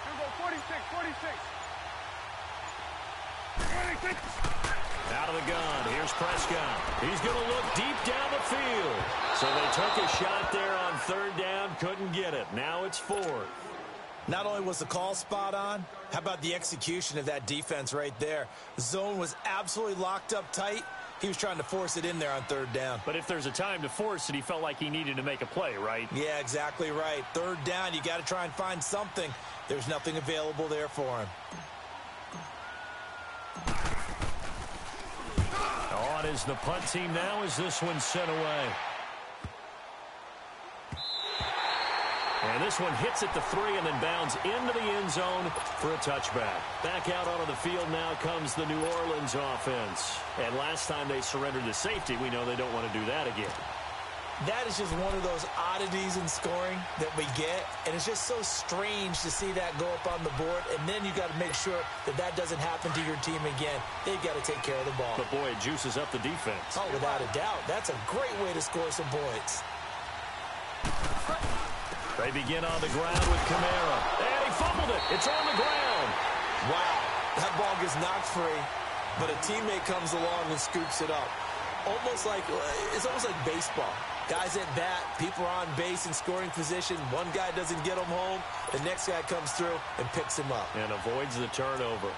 We're going 46, 46. Out of the gun. Here's Prescott. He's going to look deep down the field. So they took a shot there on 3rd down. Couldn't get it. Now it's 4th. Not only was the call spot on, how about the execution of that defense right there? The zone was absolutely locked up tight. He was trying to force it in there on 3rd down. But if there's a time to force it, he felt like he needed to make a play, right? Yeah, exactly right. 3rd down, you got to try and find something. There's nothing available there for him. On is the punt team now as this one's sent away. And this one hits at the 3 and then bounds into the end zone for a touchback. Back out onto the field now comes the New Orleans offense. And last time they surrendered to safety, we know they don't want to do that again. That is just one of those oddities in scoring that we get, and it's just so strange to see that go up on the board, and then you got to make sure that that doesn't happen to your team again. They've got to take care of the ball. But, boy, it juices up the defense. Oh, without a doubt. That's a great way to score some points. They begin on the ground with Kamara. And he fumbled it. It's on the ground. Wow. That ball gets knocked free, but a teammate comes along and scoops it up. It's almost like baseball. Guys at bat, people are on base in scoring position. One guy doesn't get him home. The next guy comes through and picks him up. And avoids the turnover.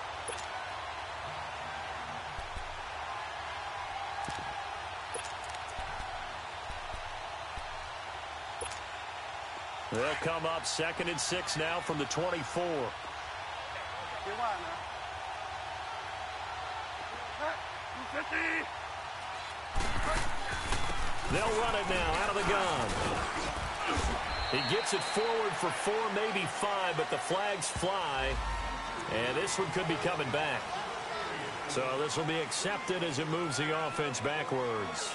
They'll come up 2nd and 6 now from the 24. Get wide now. They'll run it now out of the gun. He gets it forward for 4, maybe 5, but the flags fly. And this one could be coming back. So this will be accepted as it moves the offense backwards.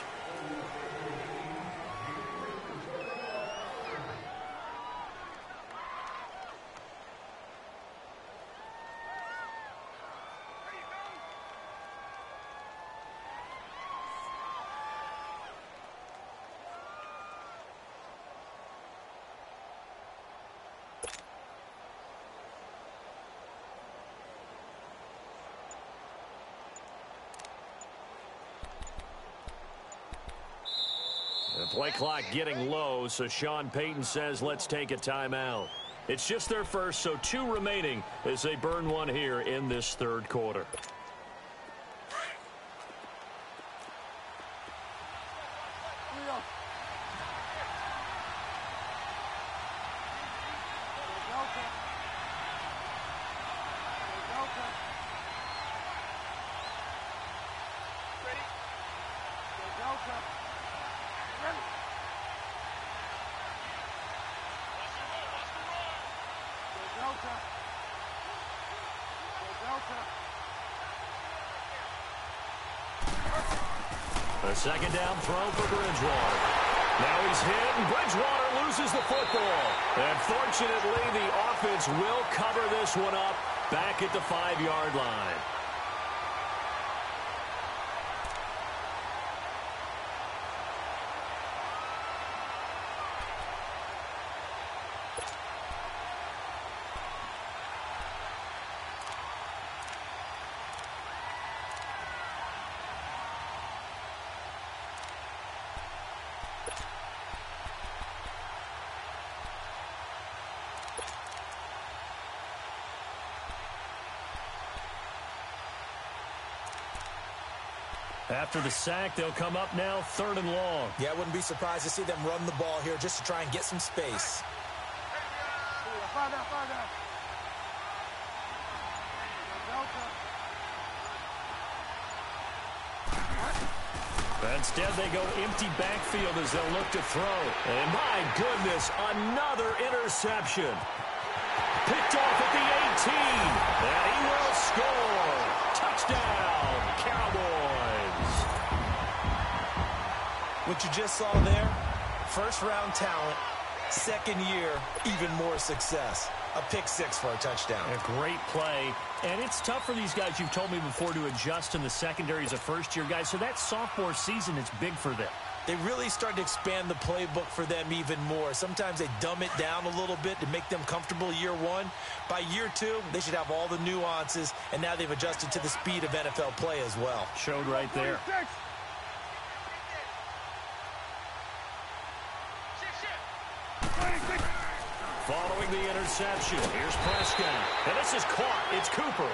The play clock getting low, so Sean Payton says let's take a timeout. It's just their first, so 2 remaining as they burn one here in this third quarter. A second down throw for Bridgewater. Now he's hit, and Bridgewater loses the football. And fortunately, the offense will cover this one up back at the 5-yard line. After the sack, they'll come up now 3rd and long. Yeah, I wouldn't be surprised to see them run the ball here just to try and get some space. Instead, they go empty backfield as they'll look to throw. And my goodness, another interception. Picked off at the 18. And he will score. Touchdown, Cowboys. What you just saw there, first-round talent, second year, even more success. A pick 6 for a touchdown. A great play. And it's tough for these guys, you've told me before, to adjust in the secondary as a first-year guy. So that sophomore season is big for them. They really started to expand the playbook for them even more. Sometimes they dumb it down a little bit to make them comfortable year 1. By year 2, they should have all the nuances, and now they've adjusted to the speed of NFL play as well. Showed right there. Following the interception, here's Prescott. And this is caught. It's Cooper.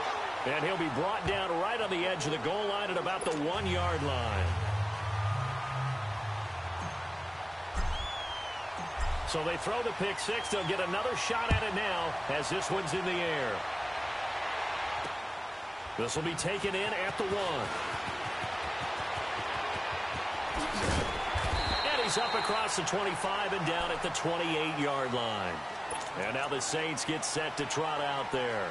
And he'll be brought down right on the edge of the goal line at about the 1-yard line. So they throw the pick 6. They'll get another shot at it now as this one's in the air. This will be taken in at the 1. And he's up across the 25 and down at the 28-yard line. And now the Saints get set to trot out there.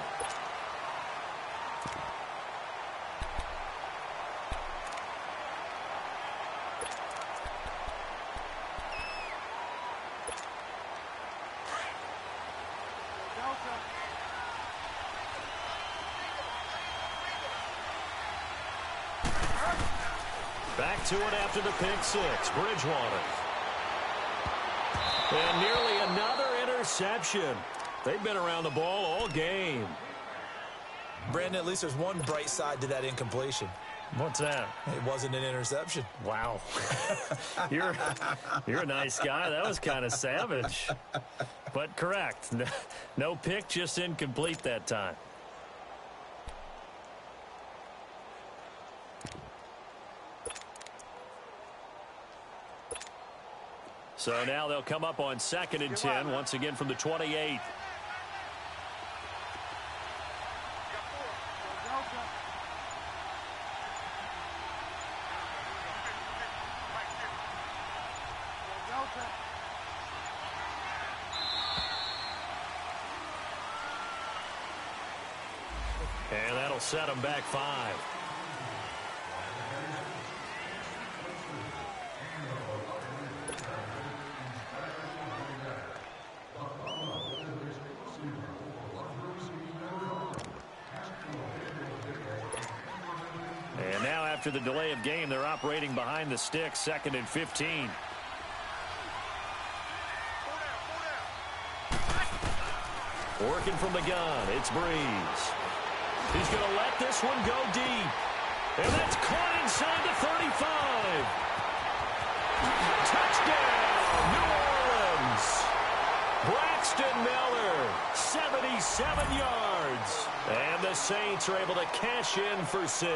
Back to it after the pick 6. Bridgewater. And nearly another interception. They've been around the ball all game. Brandon, at least there's one bright side to that incompletion. What's that? It wasn't an interception. Wow. You're a nice guy. That was kind of savage. But correct. No pick, just incomplete that time. So now they'll come up on 2nd and 10, once again from the 28. that'll set them back 5. And now after the delay of game, they're operating behind the sticks, 2nd and 15. Working from the gun, it's Breeze. He's going to let this one go deep. And that's caught inside the 35. Touchdown, New Orleans. Braxton Miller, 77 yards. And the Saints are able to cash in for 6.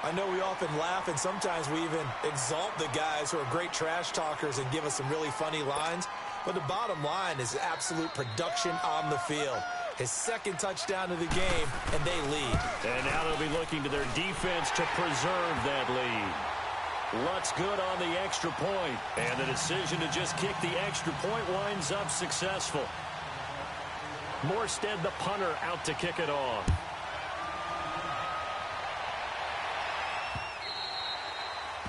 I know we often laugh, and sometimes we even exalt the guys who are great trash talkers and give us some really funny lines. But the bottom line is absolute production on the field. His 2nd touchdown of the game, and they lead. And now they'll be looking to their defense to preserve that lead. Lutz good on the extra point, and the decision to just kick the extra point winds up successful. Morstead, the punter, out to kick it off.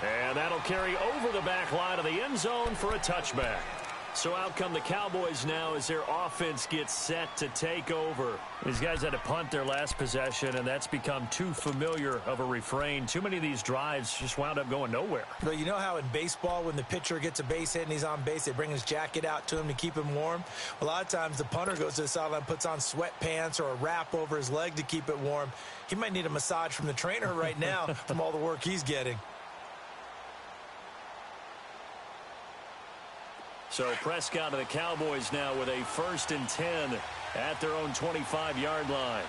And that'll carry over the back line of the end zone for a touchback. So out come the Cowboys now as their offense gets set to take over. These guys had to punt their last possession, and that's become too familiar of a refrain. Too many of these drives just wound up going nowhere. But you know how in baseball, when the pitcher gets a base hit and he's on base, they bring his jacket out to him to keep him warm? A lot of times the punter goes to the sideline, puts on sweatpants or a wrap over his leg to keep it warm. He might need a massage from the trainer right now from all the work he's getting. So Prescott to the Cowboys now with a 1st and 10 at their own 25-yard line.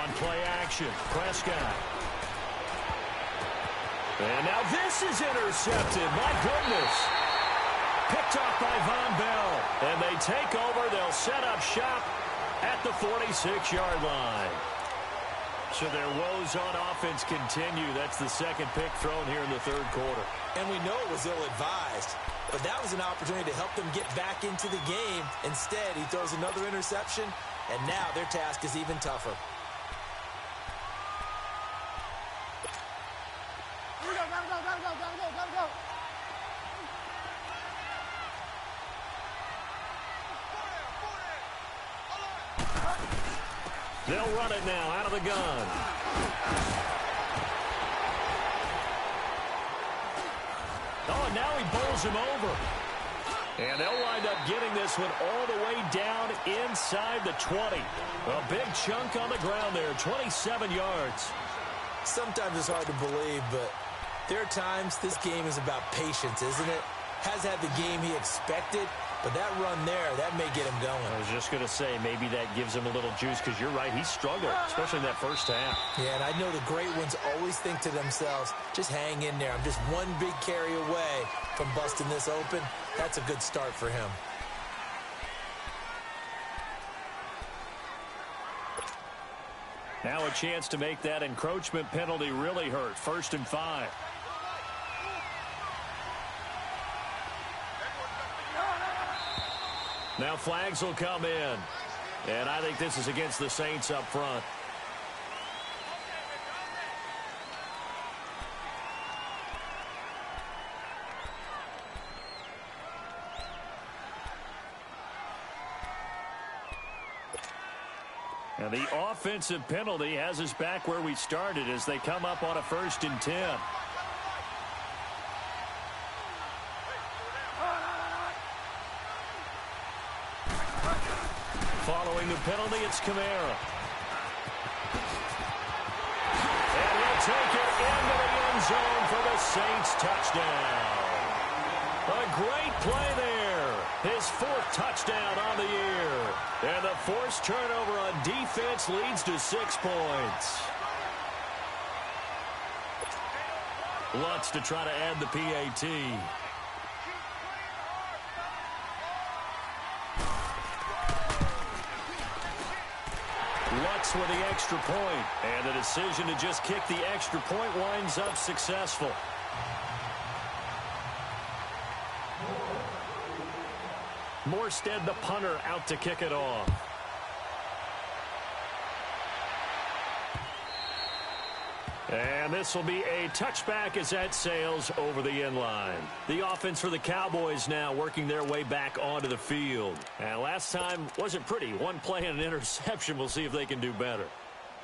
On play action, Prescott. And now this is intercepted. My goodness. Picked off by Von Bell. And they take over. They'll set up shop at the 46-yard line. So their woes on offense continue. That's the 2nd pick thrown here in the 3rd quarter. And we know it was ill-advised, but that was an opportunity to help them get back into the game. Instead, he throws another interception, and now their task is even tougher. Gotta go. They'll run it now out of the gun. Oh, and now he bowls him over. And they'll wind up getting this one all the way down inside the 20. A big chunk on the ground there, 27 yards. Sometimes it's hard to believe, but there are times this game is about patience, isn't it? Has had the game he expected, but that run there, that may get him going. I was just going to say, maybe that gives him a little juice, because you're right, he struggled, especially in that first half. Yeah, and I know the great ones always think to themselves, just hang in there. I'm just one big carry away from busting this open. That's a good start for him. Now a chance to make that encroachment penalty really hurt. 1st and 5. Now flags will come in. And I think this is against the Saints up front. And the offensive penalty has us back where we started as they come up on a 1st and 10. Following the penalty, it's Kamara. And he'll take it into the end zone for the Saints touchdown. A great play there. His 4th touchdown on the year. And the forced turnover on defense leads to 6 points. Lutz to try to add the PAT. Lutz with the extra point, and the decision to just kick the extra point winds up successful. Morstead, the punter, out to kick it off. And this will be a touchback as that sails over the end line. The offense for the Cowboys now working their way back onto the field. And last time wasn't pretty. One play and an interception. We'll see if they can do better.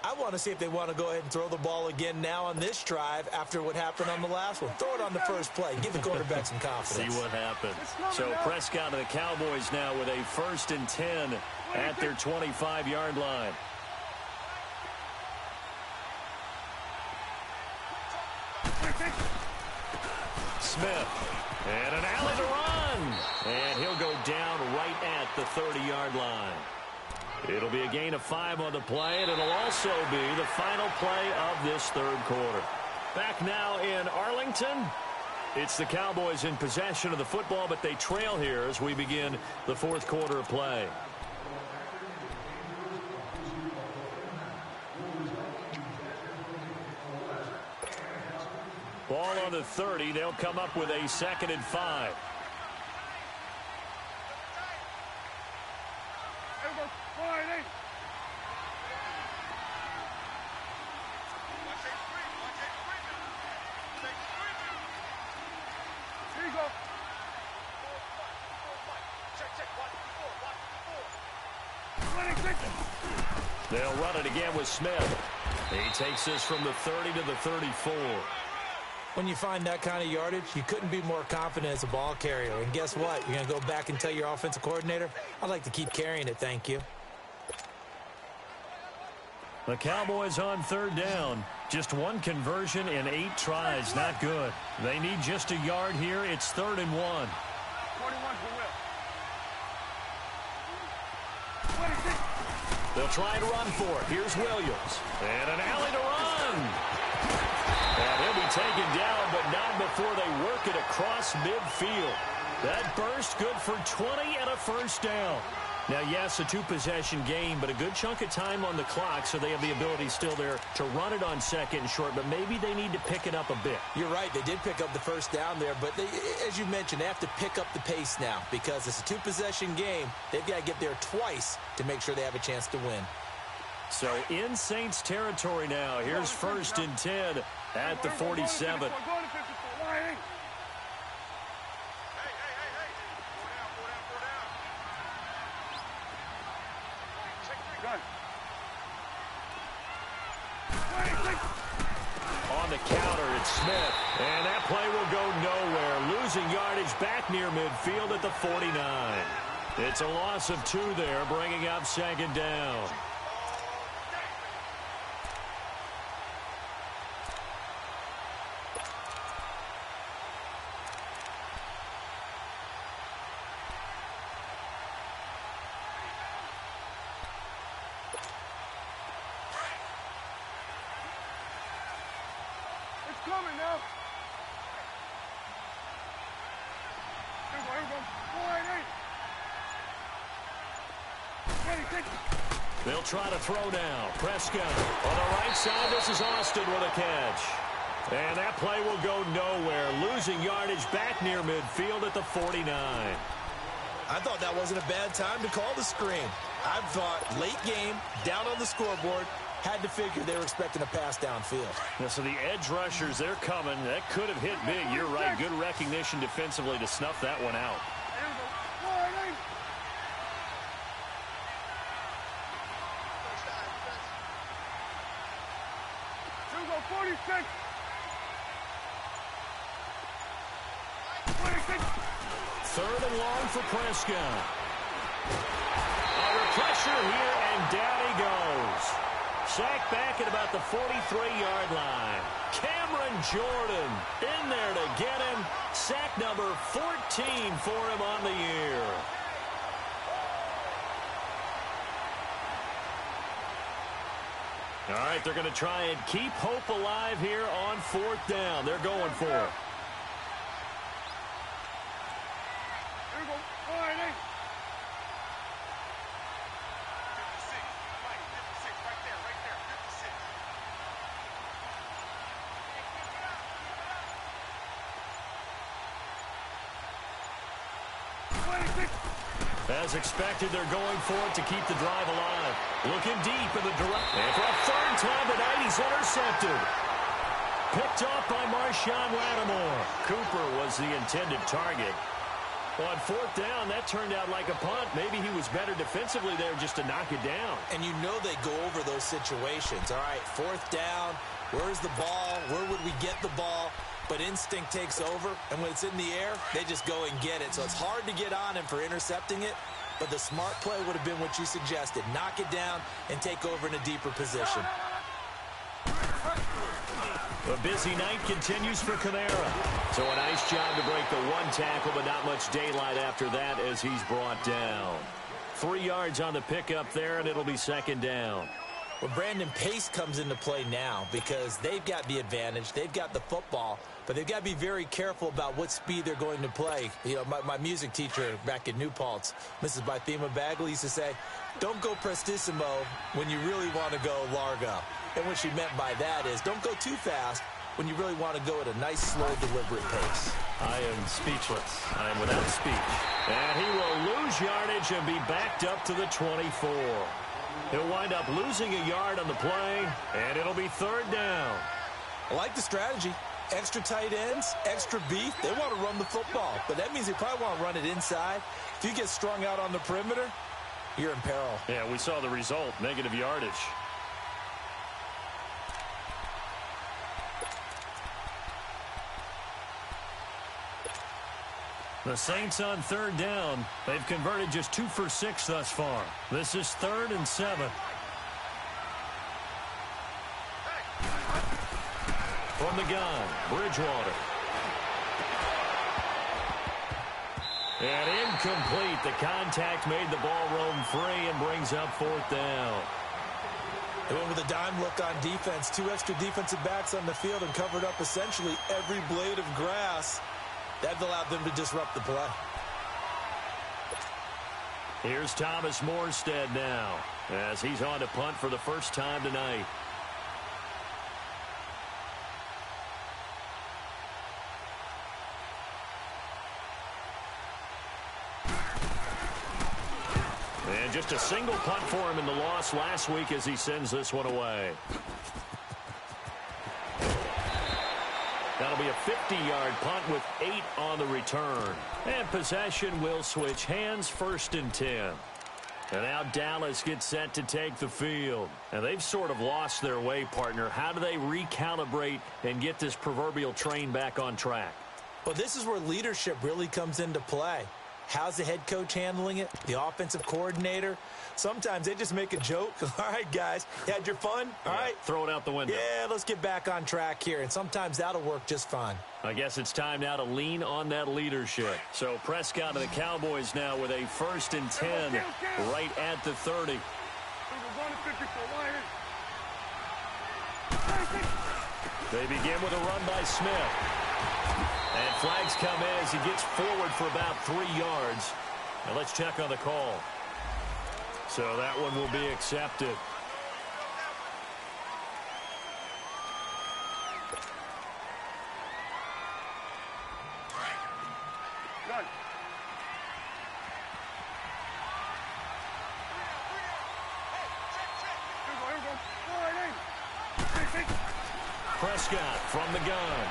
I want to see if they want to go ahead and throw the ball again now on this drive after what happened on the last one. Throw it on the first play. Give the quarterback some confidence. See what happens. So Prescott and the Cowboys now with a 1st and 10 at their 25-yard line. Smith, and an alley to run. And he'll go down right at the 30-yard line. It'll be a gain of 5 on the play, and it'll also be the final play of this third quarter. Back now in Arlington. It's the Cowboys in possession of the football, but they trail here as we begin the fourth quarter of play. Ball on the 30. They'll come up with a 2nd and 5. They'll run it again with Smith. He takes this from the 30 to the 34. When you find that kind of yardage, you couldn't be more confident as a ball carrier. And guess what? You're going to go back and tell your offensive coordinator, I'd like to keep carrying it, thank you. The Cowboys on 3rd down. Just one conversion in 8 tries. Not good. They need just a yard here. It's 3rd and 1. 41 for Will. They'll try to run for it. Here's Williams. And an alley to run. And he'll be taken down, but not before they work it across midfield. That burst good for 20 and a 1st down. Now, yes, a 2-possession game, but a good chunk of time on the clock, so they have the ability still there to run it on 2nd and short, but maybe they need to pick it up a bit. You're right. They did pick up the 1st down there, but they, as you mentioned, they have to pick up the pace now because it's a 2-possession game. They've got to get there twice to make sure they have a chance to win. So in Saints territory now. Here's 1st and 10 at the 47. On the counter, it's Smith. And that play will go nowhere. Losing yardage back near midfield at the 49. It's a loss of 2 there, bringing up 2nd down. Coming now. Here we go. They'll try to throw now. Prescott on the right side. This is Austin with a catch. And that play will go nowhere. Losing yardage back near midfield at the 49. I thought that wasn't a bad time to call the screen. I thought late game, down on the scoreboard, had to figure they were expecting a pass downfield. Yeah, so the edge rushers, they're coming. That could have hit big. You're right. Good recognition defensively to snuff that one out. Here we go, 46. 3rd and long for Prescott. Under pressure here, and down he goes. Sacked back at about the 43-yard line. Cameron Jordan in there to get him. Sack number 14 for him on the year. All right, they're going to try and keep hope alive here on 4th down. They're going for it. Here we go, 48. 56. As expected, they're going for it to keep the drive alive. Looking deep in the direct. And for a third time tonight, he's intercepted. Picked off by Marshawn Lattimore. Cooper was the intended target. On fourth down, that turned out like a punt. Maybe he was better defensively there just to knock it down. And you know they go over those situations. All right, fourth down, where's the ball? Where would we get the ball? But instinct takes over, and when it's in the air, they just go and get it. So it's hard to get on him for intercepting it, but the smart play would have been what you suggested. Knock it down and take over in a deeper position. A busy night continues for Kamara. So a nice job to break the one tackle, but not much daylight after that as he's brought down. 3 yards on the pickup there, and it'll be second down. Well, Brandon, pace comes into play now because they've got the advantage. They've got the football, but they've got to be very careful about what speed they're going to play. You know, my music teacher back in New Paltz, Mrs. Bythema Bagley, used to say, don't go prestissimo when you really want to go largo. And what she meant by that is don't go too fast when you really want to go at a nice, slow, deliberate pace. I am speechless. I am without speech. And he will lose yardage and be backed up to the 24. He'll wind up losing a yard on the play, and it'll be third down. I like the strategy. Extra tight ends, extra beef. They want to run the football, but that means they probably want to run it inside. If you get strung out on the perimeter, you're in peril. Yeah, we saw the result, negative yardage. The Saints on third down. They've converted just 2 for 6 thus far. This is 3rd and 7. From the gun, Bridgewater. And incomplete. The contact made the ball roam free and brings up fourth down. They went with a dime look on defense. 2 extra defensive backs on the field and covered up essentially every blade of grass. That allowed them to disrupt the play. Here's Thomas Morstead now as he's on to punt for the first time tonight. And just a single punt for him in the loss last week as he sends this one away. That'll be a 50-yard punt with 8 on the return. And possession will switch hands, 1st and 10. And now Dallas gets set to take the field. And they've sort of lost their way, partner. How do they recalibrate and get this proverbial train back on track? Well, this is where leadership really comes into play. How's the head coach handling it? The offensive coordinator? Sometimes they just make a joke. All right, guys, you had your fun? All right. Throw it out the window. Yeah, let's get back on track here. And sometimes that'll work just fine. I guess it's time now to lean on that leadership. So Prescott and the Cowboys now with a 1st and 10 right at the 30. They begin with a run by Smith. And flags come in as he gets forward for about 3 yards. Now let's check on the call. So that one will be accepted. Done. Prescott from the gun.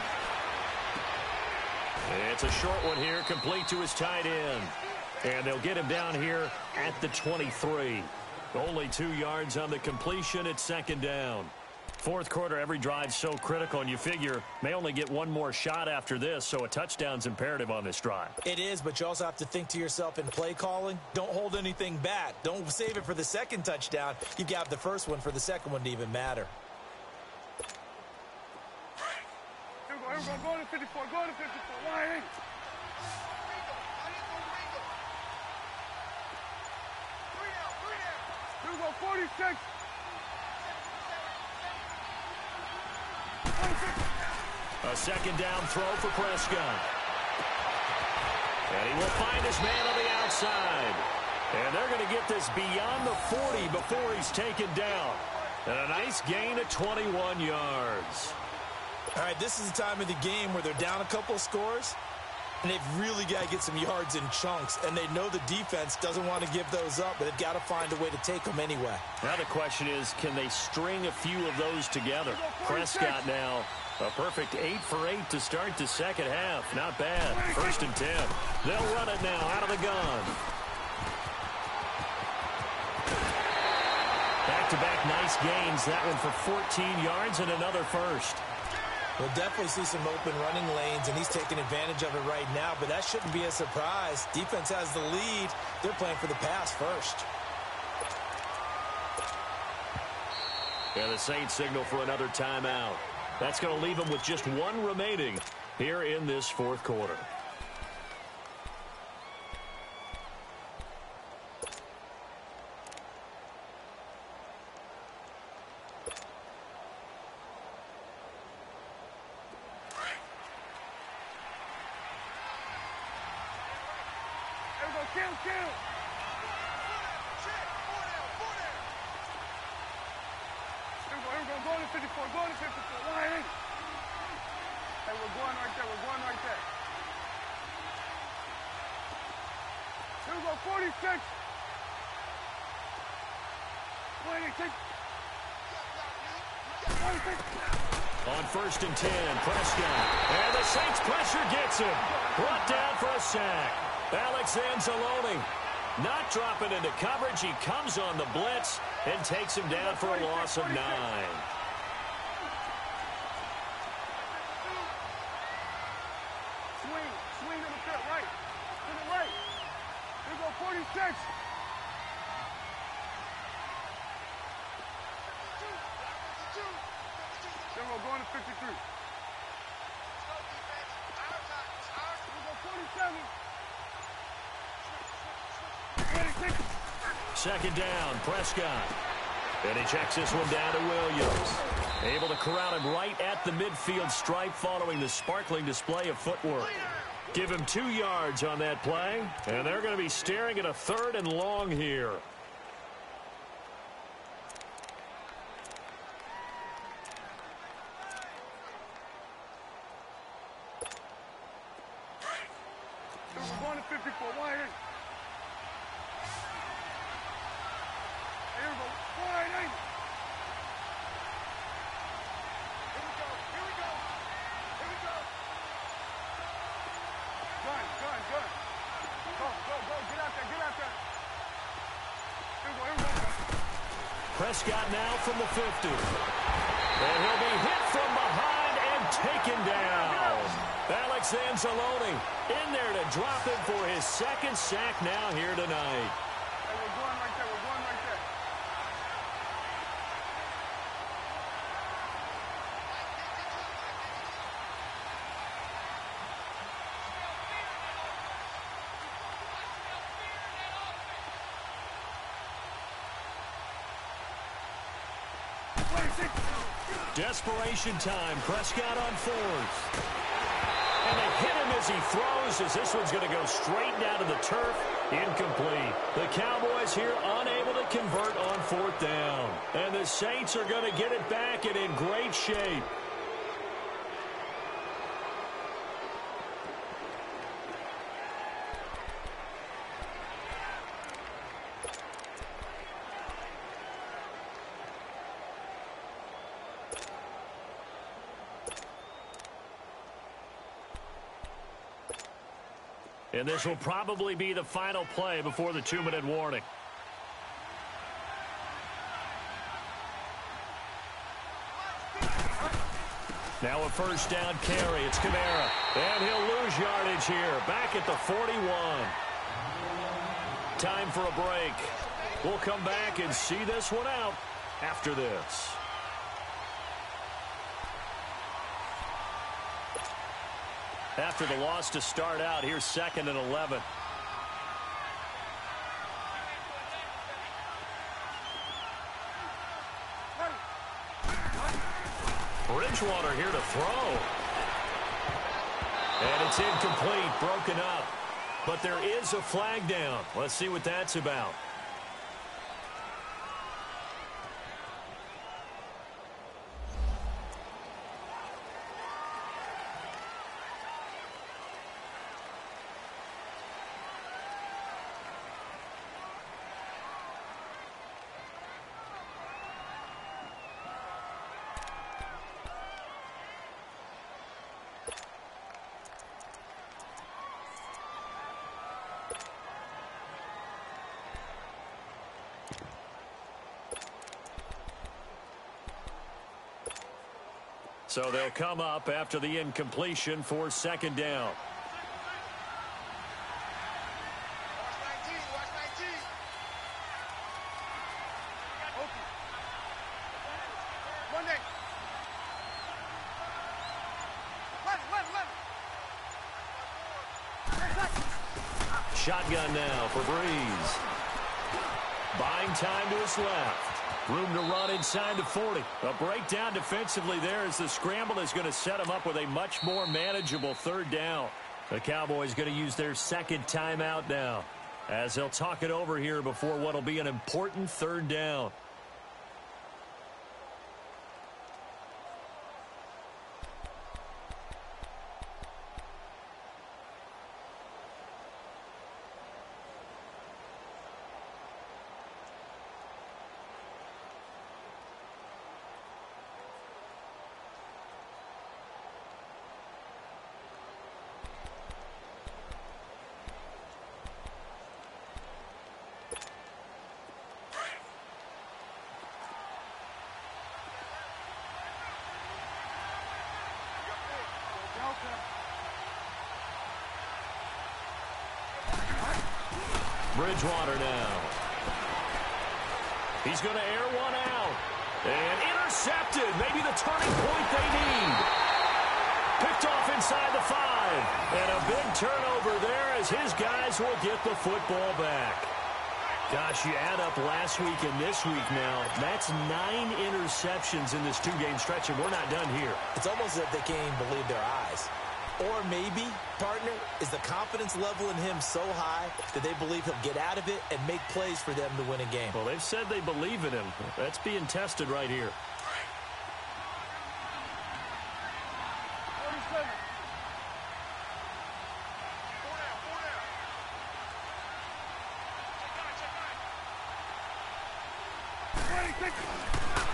It's a short one here, complete to his tight end. And they'll get him down here at the 23. Only 2 yards on the completion at 2nd down. Fourth quarter, every drive so critical, and you figure may only get one more shot after this, so a touchdown's imperative on this drive. It is, but you also have to think to yourself in play calling, don't hold anything back. Don't save it for the second touchdown. You got the first one for the second one to even matter. Go to 54, go to 54, line. Here we go, 46. A 2nd down throw for Prescott. And he will find his man on the outside. And they're going to get this beyond the 40 before he's taken down. And a nice gain of 21 yards. All right, this is the time of the game where they're down a couple of scores. And they've really got to get some yards in chunks, and they know the defense doesn't want to give those up, but they've got to find a way to take them anyway. Now the question is, can they string a few of those together? Prescott now, a perfect 8 for 8 to start the second half. Not bad. 1st and 10. They'll run it now out of the gun. Back-to-back nice gains. That one for 14 yards and another first. We'll definitely see some open running lanes, and he's taking advantage of it right now, but that shouldn't be a surprise. Defense has the lead. They're playing for the pass first. And the Saints signal for another timeout. That's going to leave them with just one remaining here in this fourth quarter. On 1st and 10, Prescott. And the Saints pressure gets him. Brought down for a sack. Alex Anzalone not dropping into coverage. He comes on the blitz and takes him down for a loss of 9. Swing to the fit, right. To the right. Here we go, 46. Then we're going to 53. Here we go, 47. Second down, Prescott. And he checks this one down to Williams. Able to corral him right at the midfield stripe following the sparkling display of footwork. Give him 2 yards on that play, and they're going to be staring at a 3rd and long here. We're going to 54. Wide in. Here we go. Wide in. Here we go. Here we go. Here we go. Gun. Go. Get out there. Here we go. Prescott now from the 50. And he'll be hit from behind and taken down. Alex Anzalone in there to drop him for his 2nd sack now here tonight. Hey, we're going right there. Desperation time. Prescott on 4th. And they hit him as he throws, as this one's going to go straight down to the turf. Incomplete. The Cowboys here unable to convert on 4th down. And the Saints are going to get it back and in great shape. And this will probably be the final play before the 2-minute warning. Now a 1st down carry. It's Kamara. And he'll lose yardage here. Back at the 41. Time for a break. We'll come back and see this one out after this. After the loss to start out, here's 2nd and 11. Bridgewater here to throw. And it's incomplete, broken up. But there is a flag down. Let's see what that's about. So they'll come up after the incompletion for second down. Shotgun now for Breeze. Buying time to his left. Room to run inside the 40. A breakdown defensively there as the scramble is going to set him up with a much more manageable third down. The Cowboys going to use their second timeout now as they'll talk it over here before what will be an important third down. Bridgewater now. He's going to air one out. And intercepted. Maybe the turning point they need. Picked off inside the 5. And a big turnover there as his guys will get the football back. Gosh, you add up last week and this week now. That's 9 interceptions in this two-game stretch, and we're not done here. It's almost as if they can't even believe their eyes. Or maybe, partner, is the confidence level in him so high that they believe he'll get out of it and make plays for them to win a game. Well, they've said they believe in him. That's being tested right here.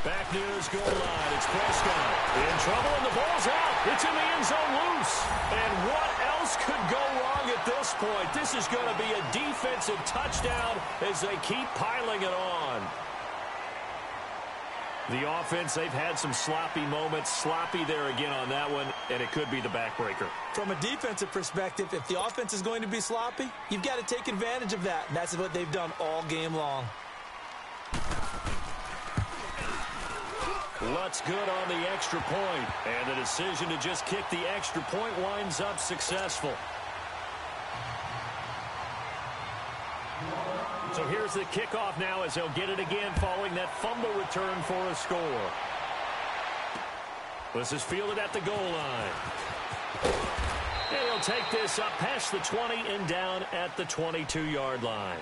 Back near his goal line, it's Prescott. In trouble, and the ball's out. It's in the end zone loose. And what else could go wrong at this point? This is going to be a defensive touchdown as they keep piling it on. The offense, they've had some sloppy moments. Sloppy there again on that one, and it could be the backbreaker. From a defensive perspective, if the offense is going to be sloppy, you've got to take advantage of that. And that's what they've done all game long. Lutz good on the extra point, and the decision to just kick the extra point winds up successful. So here's the kickoff now as they'll get it again following that fumble return for a score. This is fielded at the goal line. And he'll take this up past the 20 and down at the 22-yard line.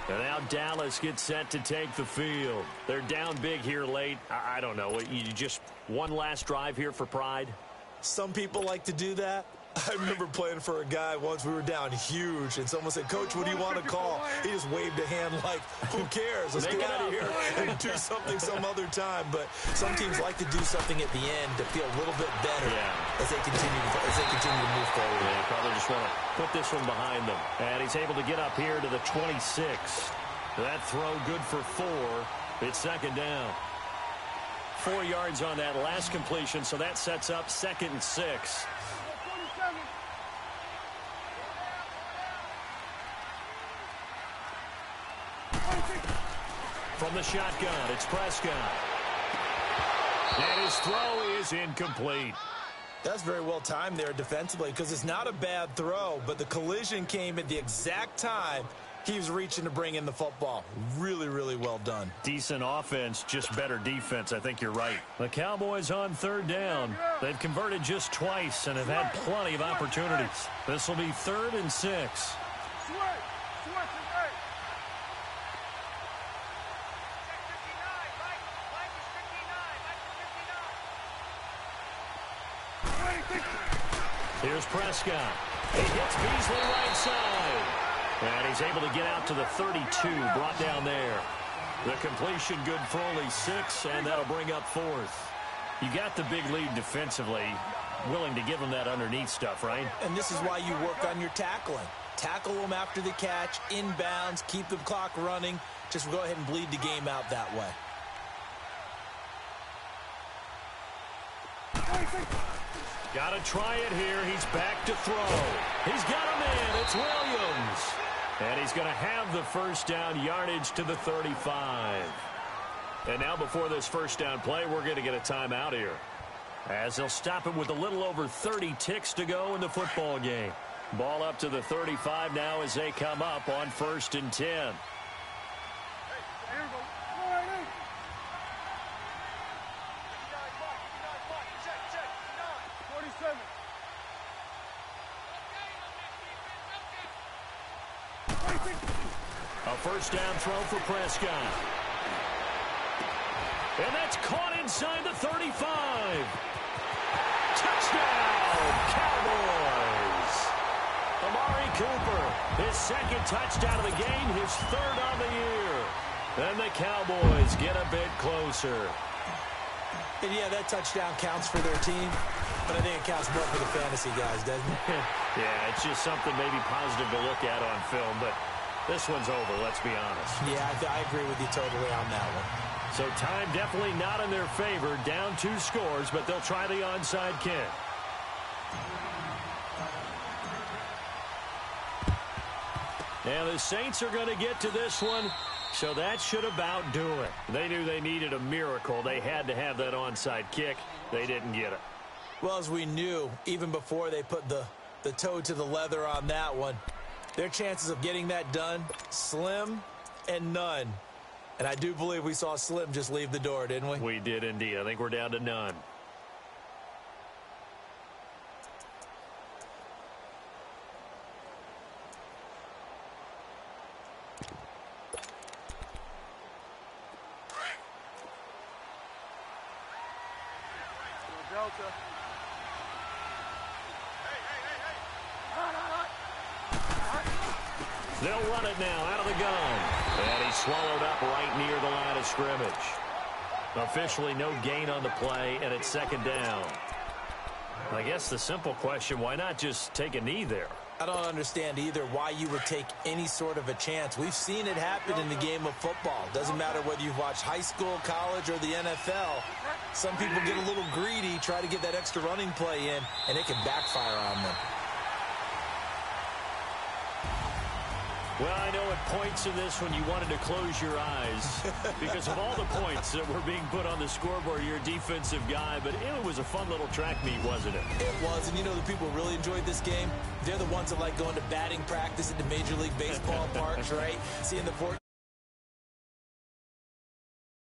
And now Dallas gets set to take the field. They're down big here late. I don't know. You just one last drive here for pride? Some people like to do that. I remember playing for a guy once. We were down huge, and someone said, "Coach, what do you want to call?" He just waved a hand like, "Who cares? Let's get out of here and do something some other time." But some teams like to do something at the end to feel a little bit better as they continue to move forward. Yeah, probably just want to put this one behind them. And he's able to get up here to the 26. That throw good for 4. It's second down. 4 yards on that last completion, so that sets up 2nd and 6. From the shotgun, it's Prescott. And his throw is incomplete. That's very well timed there defensively because it's not a bad throw, but the collision came at the exact time he was reaching to bring in the football. Really, really well done. Decent offense, just better defense. I think you're right. The Cowboys on third down. They've converted just twice and have had plenty of opportunities. This will be 3rd and 6. Here's Prescott. He hits Beasley right side. And he's able to get out to the 32, brought down there. The completion good for only 6, and that'll bring up 4th. You got the big lead defensively. Willing to give them that underneath stuff, right? And this is why you work on your tackling. Tackle them after the catch, inbounds, keep the clock running. Just go ahead and bleed the game out that way. Got to try it here. He's back to throw. He's got him in. It's Williams. And he's going to have the first down, yardage to the 35. And now before this first down play, we're going to get a timeout here, as they'll stop it with a little over 30 ticks to go in the football game. Ball up to the 35 now as they come up on 1st and 10. 47. A first down throw for Prescott. And that's caught inside the 35. Touchdown, Cowboys. Amari Cooper, his second touchdown of the game, his third on the year. And the Cowboys get a bit closer. And yeah, that touchdown counts for their team, but I think it counts more for the fantasy guys, doesn't it? Yeah, it's just something maybe positive to look at on film, but this one's over, let's be honest. Yeah, I agree with you totally on that one. So time definitely not in their favor. Down 2 scores, but they'll try the onside kick. And the Saints are going to get to this one, so that should about do it. They knew they needed a miracle. They had to have that onside kick. They didn't get it. Well, as we knew, even before they put the toe to the leather on that one, their chances of getting that done, slim and none. And I do believe we saw Slim just leave the door, didn't we? We did indeed. I think we're down to none. Delta. They'll run it now out of the gun. And he's swallowed up right near the line of scrimmage. Officially no gain on the play, and it's 2nd down. I guess the simple question, why not just take a knee there? I don't understand either why you would take any sort of a chance. We've seen it happen in the game of football. Doesn't matter whether you've watched high school, college, or the NFL. Some people get a little greedy, try to get that extra running play in, and it can backfire on them. Well, I know at points in this when you wanted to close your eyes because of all the points that were being put on the scoreboard. You're a defensive guy, but it was a fun little track meet, wasn't it? It was, and you know the people who really enjoyed this game? They're the ones that like going to batting practice at the Major League Baseball parks, right? Seeing the